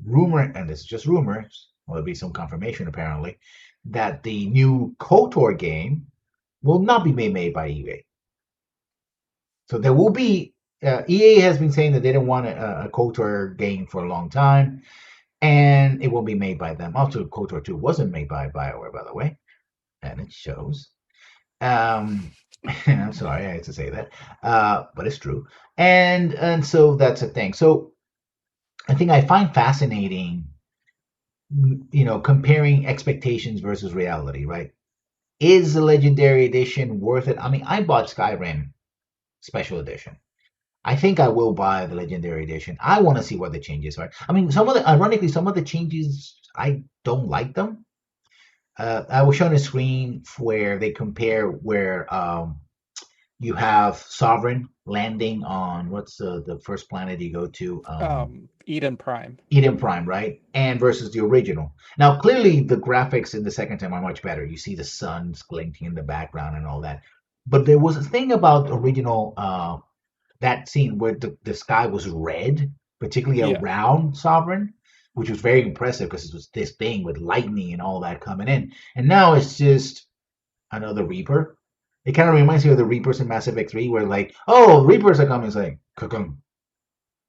Speaker 1: rumor, and this is just rumors, well, there'll be some confirmation apparently, that the new KOTOR game will not be made by EA. So there will be. EA has been saying that they didn't want a KOTOR game for a long time, and it will be made by them. Also, KOTOR 2 wasn't made by BioWare, by the way, and it shows. I'm sorry, I had to say that, but it's true. And so that's a thing. So I think I find fascinating, comparing expectations versus reality. Right? Is the Legendary Edition worth it? I mean, I bought Skyrim Special Edition. I think I will buy the Legendary Edition. I want to see what the changes are. I mean, ironically, some of the changes I don't like them. I was shown a screen where they compare where you have Sovereign landing on what's the first planet you go to?
Speaker 2: Eden Prime.
Speaker 1: Eden Prime, right? And versus the original. Now, clearly, the graphics in the second time are much better. You see the suns glinting in the background and all that. But there was a thing about the original that scene where the sky was red, particularly
Speaker 2: Yeah.
Speaker 1: around Sovereign, which was very impressive because it was this thing with lightning and all that coming in. And now it's just another Reaper. It kind of reminds me of the Reapers in Mass Effect 3, where like, oh, Reapers are coming. It's like, gung,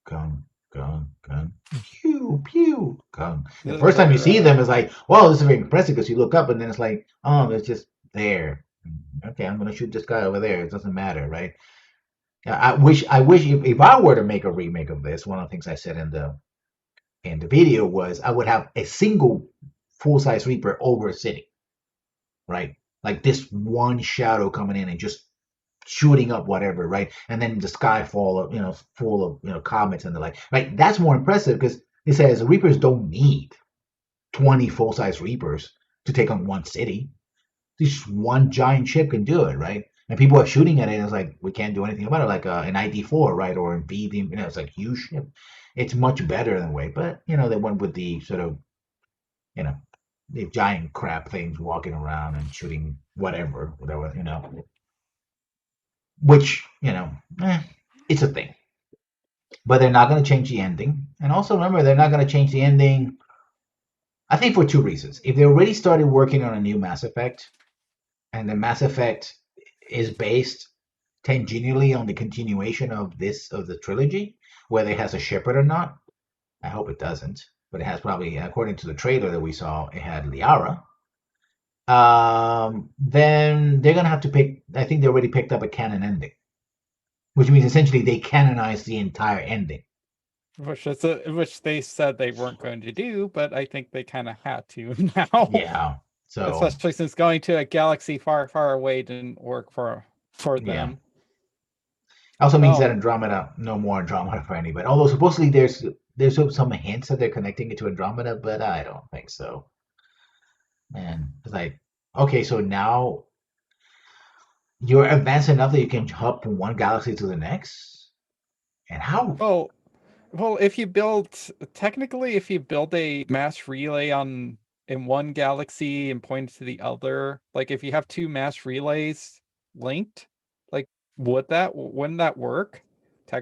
Speaker 1: gung, gung, gung, pew, pew, gung. The first time you
Speaker 2: They're
Speaker 1: see them, it's like, wow, this is very impressive because you look up and then it's like, oh, it's just there. Okay, I'm gonna shoot this guy over there. It doesn't matter, right? I wish if I were to make a remake of this, one of the things I said in the video was I would have a single full size Reaper over a city, right? Like this one shadow coming in and just shooting up whatever, right? And then the sky full of comets and the like, right? That's more impressive because it says Reapers don't need 20 full size Reapers to take on one city. Just one giant ship can do it, right? And people are shooting at it, and it's like we can't do anything about it, like an ID4, right, or in V, it's like huge ship. It's much better than way, but they went with the sort of you know the giant crab things walking around and shooting whatever, which it's a thing. But they're not going to change the ending, and also remember they're not going to change the ending. I think for two reasons. If they already started working on a new Mass Effect, and the Mass Effect is based tangentially on the continuation of the trilogy, whether it has a shipper or not. I hope it doesn't, but it has probably, according to the trailer that we saw, it had Liara. Then they're gonna have to pick. I think they already picked up a canon ending, which means essentially they canonized the entire ending.
Speaker 2: which they said they weren't going to do, but I think they kind of had to now,
Speaker 1: Yeah. So
Speaker 2: especially since going to a galaxy far, far away didn't work for
Speaker 1: yeah.
Speaker 2: them.
Speaker 1: Also means that
Speaker 2: Oh,
Speaker 1: Andromeda, no more Andromeda for anybody. Although supposedly there's some hints that they're connecting it to Andromeda, but I don't think so. Man, it's like, okay, so now you're advanced enough that you can hop from one galaxy to the next, and how?
Speaker 2: well, well, if you build technically, if you build a mass relay on in one galaxy and point it to the other, like if you have two mass relays linked, like wouldn't that work?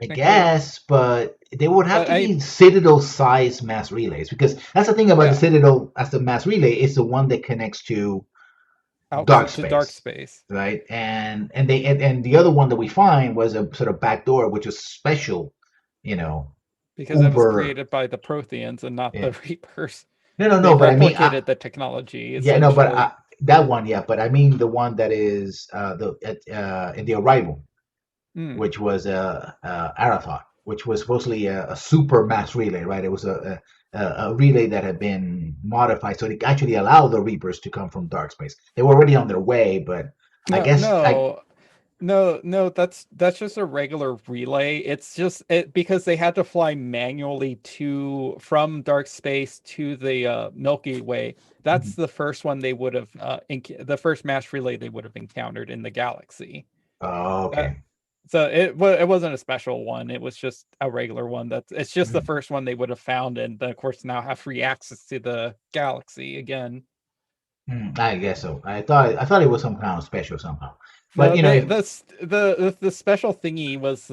Speaker 1: I
Speaker 2: Technically?
Speaker 1: guess, but they would have
Speaker 2: But
Speaker 1: to be Citadel-sized mass relays because that's the thing about the
Speaker 2: yeah,
Speaker 1: Citadel as the mass relay. It's the one that connects to
Speaker 2: out
Speaker 1: dark
Speaker 2: to dark
Speaker 1: space,
Speaker 2: space
Speaker 1: right? And the other one that we find was a sort of back door, which was special, you know,
Speaker 2: because that was
Speaker 1: uber.
Speaker 2: created by the Protheans and not
Speaker 1: Yeah.
Speaker 2: the Reapers.
Speaker 1: No, no,
Speaker 2: They
Speaker 1: no. But I mean,
Speaker 2: replicated the technology
Speaker 1: yeah, no, but
Speaker 2: essentially.
Speaker 1: that one, yeah. But I mean the one that is in the arrival,
Speaker 2: Mm.
Speaker 1: which was Arathon, which was supposedly a super mass relay, right? It was a relay that had been modified so it actually allowed the Reapers to come from dark space. They were already on their way, but I
Speaker 2: No,
Speaker 1: guess I.
Speaker 2: no, no, that's just a regular relay. It's just because they had to fly manually to from dark space to the Milky Way. That's
Speaker 1: Mhm.
Speaker 2: the first one they would have the first mass relay they would have encountered in the galaxy.
Speaker 1: Oh,
Speaker 2: Uh,
Speaker 1: okay.
Speaker 2: so it wasn't a special one. It was just a regular one. That's it's just the
Speaker 1: Mm,
Speaker 2: first one they would have found, and of course now have free access to the galaxy again.
Speaker 1: I guess so. I thought it was some kind of special somehow, but
Speaker 2: No,
Speaker 1: you know,
Speaker 2: they
Speaker 1: if,
Speaker 2: that's the special thingy was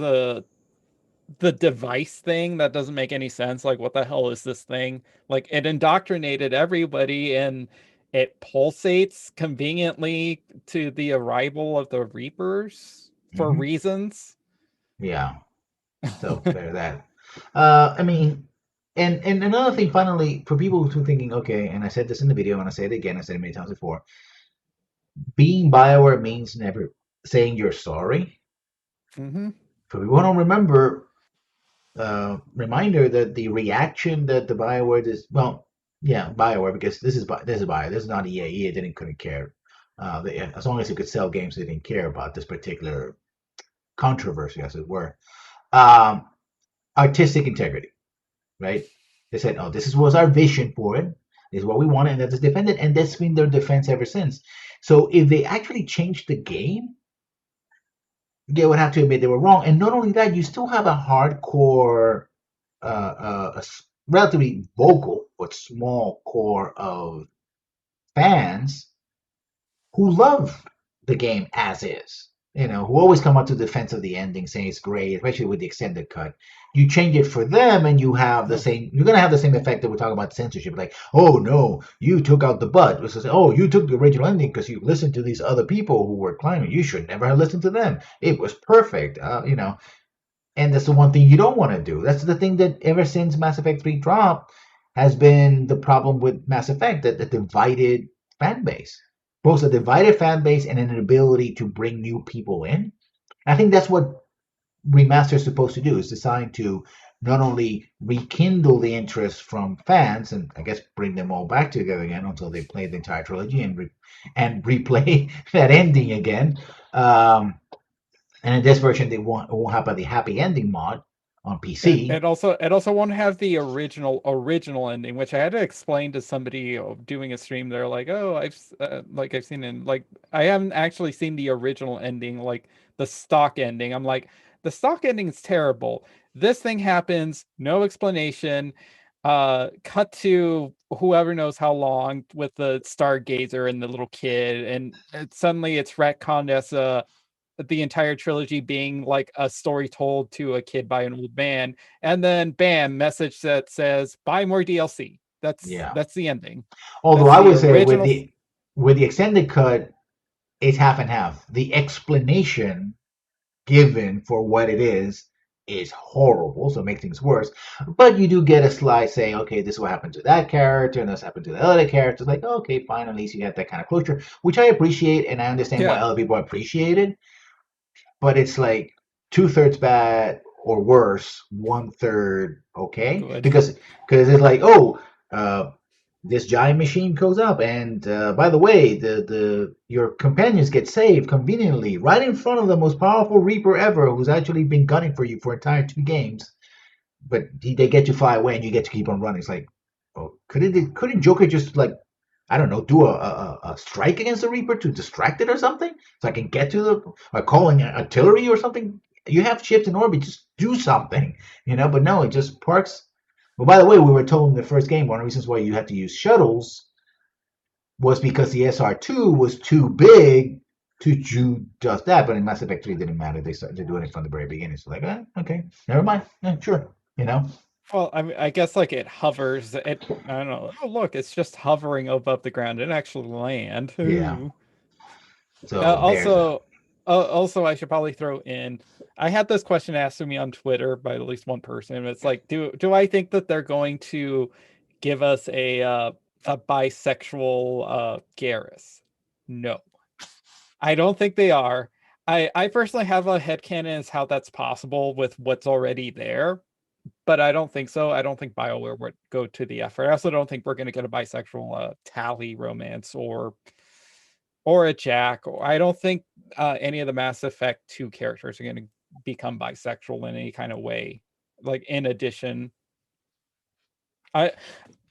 Speaker 2: the device thing that doesn't make any sense. Like, what the hell is this thing? Like, it indoctrinated everybody and it pulsates conveniently to the arrival of the Reapers for
Speaker 1: mhm,
Speaker 2: reasons.
Speaker 1: yeah. So there's that. I mean, and another thing, finally, for people who are thinking, okay, and I said this in the video, and I say it again, I said it many times before. Being Bioware means never saying you're sorry.
Speaker 2: Hmm.
Speaker 1: For people who don't remember, reminder that the reaction that the Bioware is, well, yeah, Bioware, because this is Bioware, this is not EA. EA didn't couldn't care. As long as it could sell games, they didn't care about this particular controversy, as it were. Um, Artistic integrity, right? They said, "Oh, was our vision for it. This is what we wanted, and that's defended, and that's been their defense ever since." So if they actually changed the game, they would have to admit they were wrong. And not only that, you still have a hardcore, relatively vocal but small core of fans who love the game as is. Who always come up to the defense of the ending, saying it's great, especially with the extended cut. You change it for them, and you have the
Speaker 2: No,
Speaker 1: same. You're gonna have the same effect that we're talking about censorship. Like, oh no, you took out the butt. Which is, oh, you took the original ending because you listened to these other people who were climbing. You should never have listened to them. It was perfect. And that's the one thing you don't want to do. That's the thing that ever since Mass Effect 3 dropped has been the problem with Mass Effect, that the divided fan base. Both a divided fan base and an inability to bring new people in. I think that's what Remaster is supposed to do, is designed to not only rekindle the interest from fans and I guess bring them all back together again until they play the entire trilogy and replay that ending again. Um, and in this version, it won't have the happy ending mod on PC.
Speaker 2: it also won't have the original ending, which I had to explain to somebody doing a stream. They're like, "Oh, I've seen it. Like, I haven't actually seen the original ending, like the stock ending." I'm like, "The stock ending is terrible. This thing happens, no explanation. Cut to whoever knows how long with the stargazer and the little kid, and suddenly it's retconned as the entire trilogy being like a story told to a kid by an old man, and then bam, message that says buy more DLC.
Speaker 1: Yeah.
Speaker 2: That's the ending.
Speaker 1: Although
Speaker 2: That's
Speaker 1: I
Speaker 2: the
Speaker 1: would say
Speaker 2: original.
Speaker 1: with the extended cut, it's half and half. The explanation given for what it is is horrible, so it makes things worse. But you do get a slice saying, okay, this is what happened to that character, and this happened to the other character. It's like, okay, fine, at least you have that kind of closure, which I appreciate, and I understand why
Speaker 2: Yeah.
Speaker 1: other people appreciate it. But it's like two-thirds bad or worse, one-third okay,
Speaker 2: Good.
Speaker 1: because it's like, oh, uh, this giant machine goes up, and by the way, the your companions get saved conveniently right in front of the most powerful Reaper ever, who's actually been gunning for you for entire 2 games. But they get to fly away, and you get to keep on running. It's like, oh, couldn't Joker just like, I don't know, do a strike against the Reaper to distract it or something, so I can get to the, or calling artillery or something. You have ships in orbit, just do something, you know. But no, it just parks. Well, by the way, we were told in the first game one of the reasons why you had to use shuttles was because the SR2 was too big to do just that. But in Mass Effect 3, it didn't matter. They're doing it from the very beginning. So like, okay, never mind. Sure, you know.
Speaker 2: Well, I mean, I guess like it hovers. I don't know. Oh, look, it's just hovering above the ground. It actually land.
Speaker 1: Yeah.
Speaker 2: Ooh.
Speaker 1: So there's that.
Speaker 2: Also, I should probably throw in. I had this question asked to me on Twitter by at least one person. And it's like, do I think that they're going to give us a bisexual Garrus? No, I don't think they are. I personally have a headcanon as how that's possible with what's already there, but I don't think so. I don't think BioWare would go to the effort. I also don't think we're going to get a bisexual Tally romance or a Jack. Or I don't think any of the Mass Effect 2 characters are going to become bisexual in any kind of way. Like in addition, I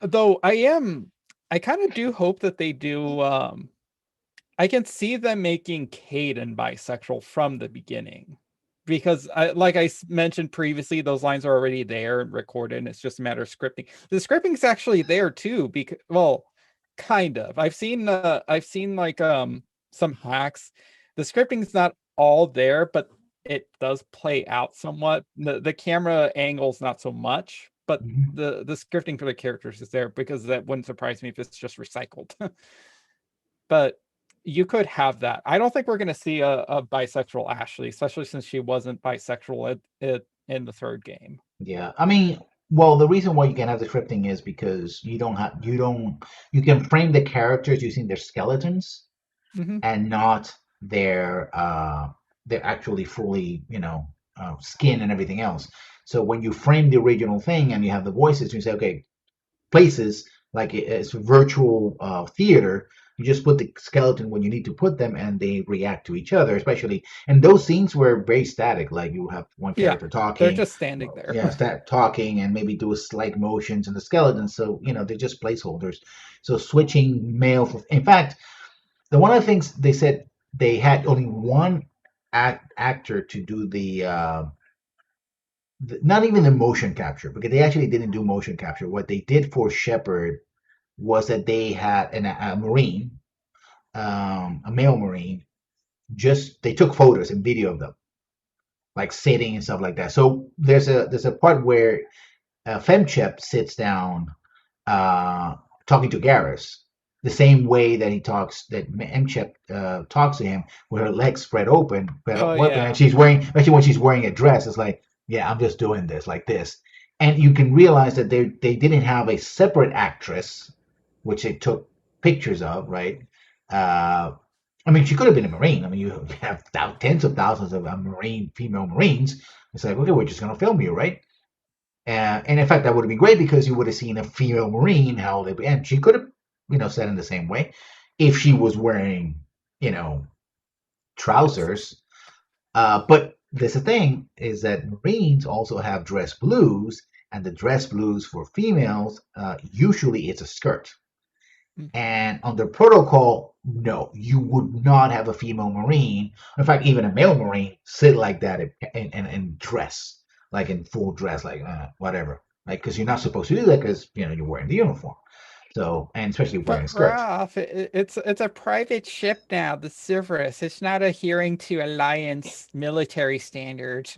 Speaker 2: though I kind of do hope that they do. I can see them making Caden bisexual from the beginning. Because like I mentioned previously, those lines are already there and recorded, and it's just a matter of scripting. The scripting is actually there too, because well, kind of. I've seen like some hacks. The scripting is not all there, but it does play out somewhat. The camera angles not so much, but
Speaker 1: Mhm.
Speaker 2: the scripting for the characters is there, because that wouldn't surprise me if it's just recycled. But you could have that. I don't think we're going to see a bisexual Ashley, especially since she wasn't bisexual in the third game.
Speaker 1: Yeah, I mean, well, the reason why you can have the scripting is because you can frame the characters using their skeletons
Speaker 2: Hmm.
Speaker 1: and not their actually fully, skin and everything else. So when you frame the original thing and you have the voices, you say, okay, places like it's virtual theater. You just put the skeleton when you need to put them, and they react to each other. Especially, and those scenes were very static. Like you have one
Speaker 2: Yeah,
Speaker 1: character
Speaker 2: they're
Speaker 1: talking,
Speaker 2: just standing there.
Speaker 1: yeah, start talking, and maybe do a slight motions in the skeleton. So they're just placeholders. So switching male. In fact, one of the things they said they had only one actor to do not even the motion capture, because they actually didn't do motion capture. What they did for Shepard was that they had a Marine, a male Marine, just they took photos and video of them, like sitting and stuff like that. So there's a part where Femchep sits down uh, talking to Garrus, the same way that Mchep talks to him with her legs spread open,
Speaker 2: Oh
Speaker 1: and
Speaker 2: yeah.
Speaker 1: she's wearing, especially when she's wearing a dress, it's like, yeah, I'm just doing this like this. And you can realize that they didn't have a separate actress, which they took pictures of, right? Uh, I mean, she could have been a Marine. I mean, you have tens of thousands of female Marines. It's like, okay, we're just going to film you, right? And in fact, that would have been great because you would have seen a female Marine, and she could have, said in the same way if she was wearing, you know,
Speaker 2: Pants.
Speaker 1: trousers. But there's the thing is that Marines also have dress blues, and the dress blues for females, usually it's a skirt.
Speaker 2: Mm.
Speaker 1: And under protocol, no, you would not have a female Marine. In fact, even a male Marine sit like that and dress, like in full dress, like whatever. Like, because you're not supposed to do that because, you're wearing the uniform. So, and especially wearing a
Speaker 2: But
Speaker 1: skirt.
Speaker 2: Ralph, it's a private ship now, the Cerberus. It's not adhering to Alliance military standards.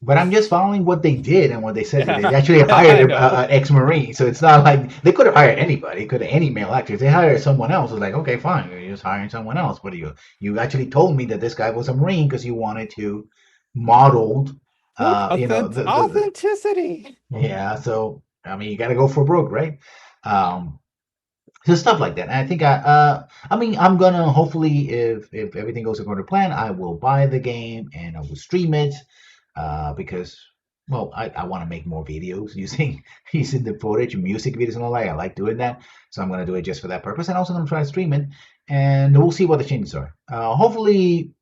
Speaker 1: But I'm just following what they did and what they said that they
Speaker 2: Yeah,
Speaker 1: actually hired
Speaker 2: I know.
Speaker 1: an ex-marine. So it's not like they could have hired anybody, could have any male actors. They hired someone else. It's like, okay, fine, you're just hiring someone else. But you actually told me that this guy was a marine because you wanted to modeled.
Speaker 2: Look,
Speaker 1: You know,
Speaker 2: authenticity.
Speaker 1: yeah. So I mean, you got to go for broke, right? Um, so stuff like that. And I think I mean, I'm gonna hopefully, if everything goes according to plan, I will buy the game and I will stream it, because, well, I want to make more videos using using the footage, music videos and all that. I like doing that, so I'm gonna do it just for that purpose. And also gonna try to stream it, and we'll see what the changes are. Hopefully,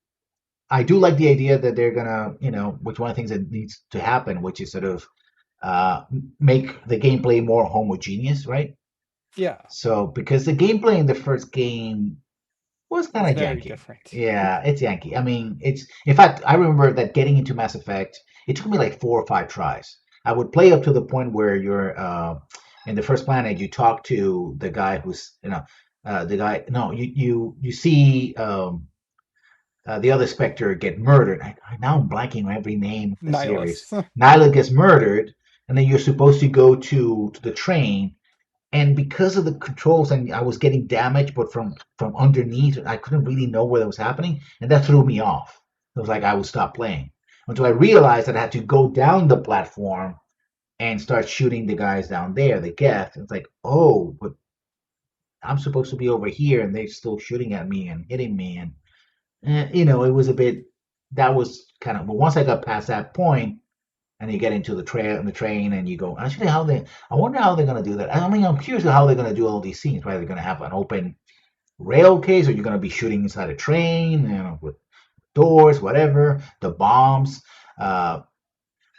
Speaker 1: I do like the idea that they're gonna, which one of the things that needs to happen, which is sort of uh, make the gameplay more homogeneous, right?
Speaker 2: Yeah,
Speaker 1: So, because the gameplay in the first game was kind
Speaker 2: it's
Speaker 1: of
Speaker 2: very
Speaker 1: janky.
Speaker 2: different.
Speaker 1: Yeah, it's janky. I mean, in fact, I remember that getting into Mass Effect, it took me like 4 or 5 tries. I would play up to the point where you're in the first planet, you talk to the guy who's, the guy, no, you see the other Spectre get murdered. Now I'm blanking on every name of the series.
Speaker 2: Nihilus.
Speaker 1: Nyla gets murdered, and then you're supposed to go to the train, and because of the controls, and I was getting damaged, but from underneath, I couldn't really know what was happening, and that threw me off. It was like I would stop playing until I realized that I had to go down the platform and start shooting the guys down there, the Geth. It's like, oh, but I'm supposed to be over here, and they're still shooting at me and hitting me, and it was a bit. That was kind of. But once I got past that point, and you get into the train, and you go, actually, I wonder how they're going to do that. I mean, I'm curious how they're going to do all these scenes, right? They're going to have an open rail case, or you're going to be shooting inside a train, with doors, whatever, the bombs. What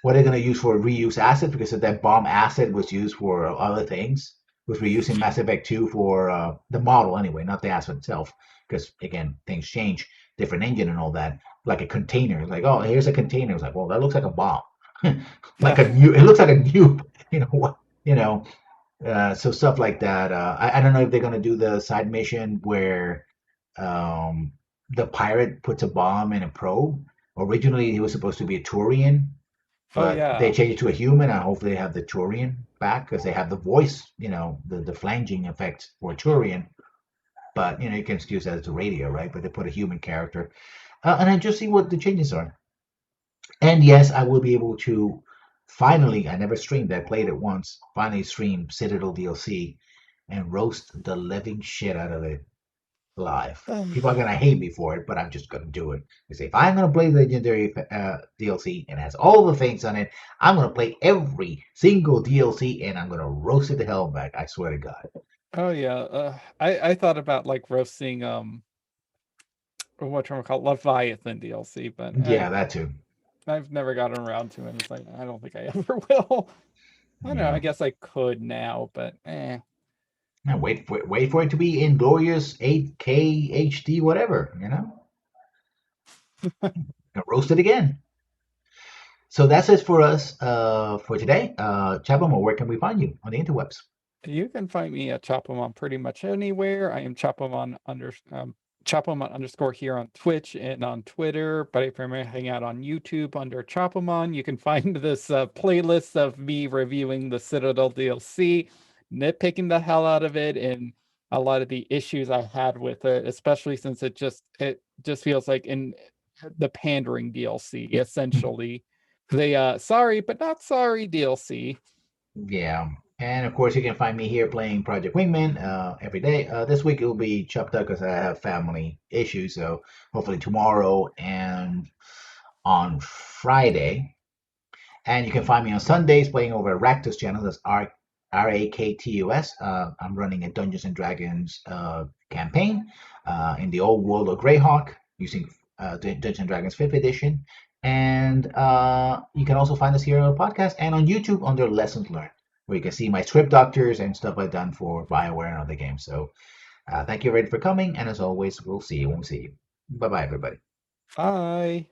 Speaker 1: are they going to use for reuse assets? Because that bomb asset was used for other things. Was reused in Mass Effect 2 for the model anyway, not the asset itself. Because again, things change, different engine and all that. Like a container, like, oh, here's a container. It's like, well, that looks like a bomb. Like a new, it looks like a new, what, so stuff like that. I don't know if they're gonna do the side mission where um, the pirate puts a bomb in a probe. Originally, he was supposed to be a Turian,
Speaker 2: Oh
Speaker 1: but they
Speaker 2: yeah.
Speaker 1: changed it to a human, and hopefully they have the Turian back because they have the voice, the flanging effect for a Turian. But you can excuse that as a radio, right? But they put a human character, and then just see what the changes are. And yes, I will be able to finally, I never streamed, I played it once, finally stream Citadel DLC and roast the living shit out of it live. People are gonna hate me for it, but I'm just gonna do it. They say if I'm gonna play Legendary DLC and it has all the things on it, I'm gonna play every single DLC and I'm gonna roast it to hell back. I swear to God.
Speaker 2: Oh yeah. I thought about like roasting what you call Leviathan DLC, but
Speaker 1: Yeah, that too.
Speaker 2: I've never gotten around to it. It's like I don't think I ever will. I don't know.
Speaker 1: Yeah.
Speaker 2: I guess I could now, but
Speaker 1: Now wait for it to be in glorious 8K HD, whatever. Roast it again. So that's it for us for today. Chatham, where can we find you on the interwebs?
Speaker 2: You can find me at Chopamon pretty much anywhere. I am Chopamon underscore here on Twitch and on Twitter, but if you hang out on YouTube under Chopamon, you can find this playlist of me reviewing the Citadel DLC, nitpicking the hell out of it, and a lot of the issues I had with it, especially since it just feels like in the pandering DLC, essentially. The sorry but not sorry DLC.
Speaker 1: Yeah. And of course, you can find me here playing Project Wingman every day. This week it will be chopped up because I have family issues. So hopefully tomorrow and on Friday. And you can find me on Sundays playing over at Raktus channel. That's Raktus. I'm running a Dungeons and Dragons campaign in the old world of Greyhawk using Dungeons and Dragons 5th edition. And you can also find us here on the podcast and on YouTube under Lessons Learned, where you can see my script doctors and stuff I've done for BioWare and other games. So thank you, everybody, for coming. And as always, we'll see you when we see you. Bye bye, everybody.
Speaker 2: Bye.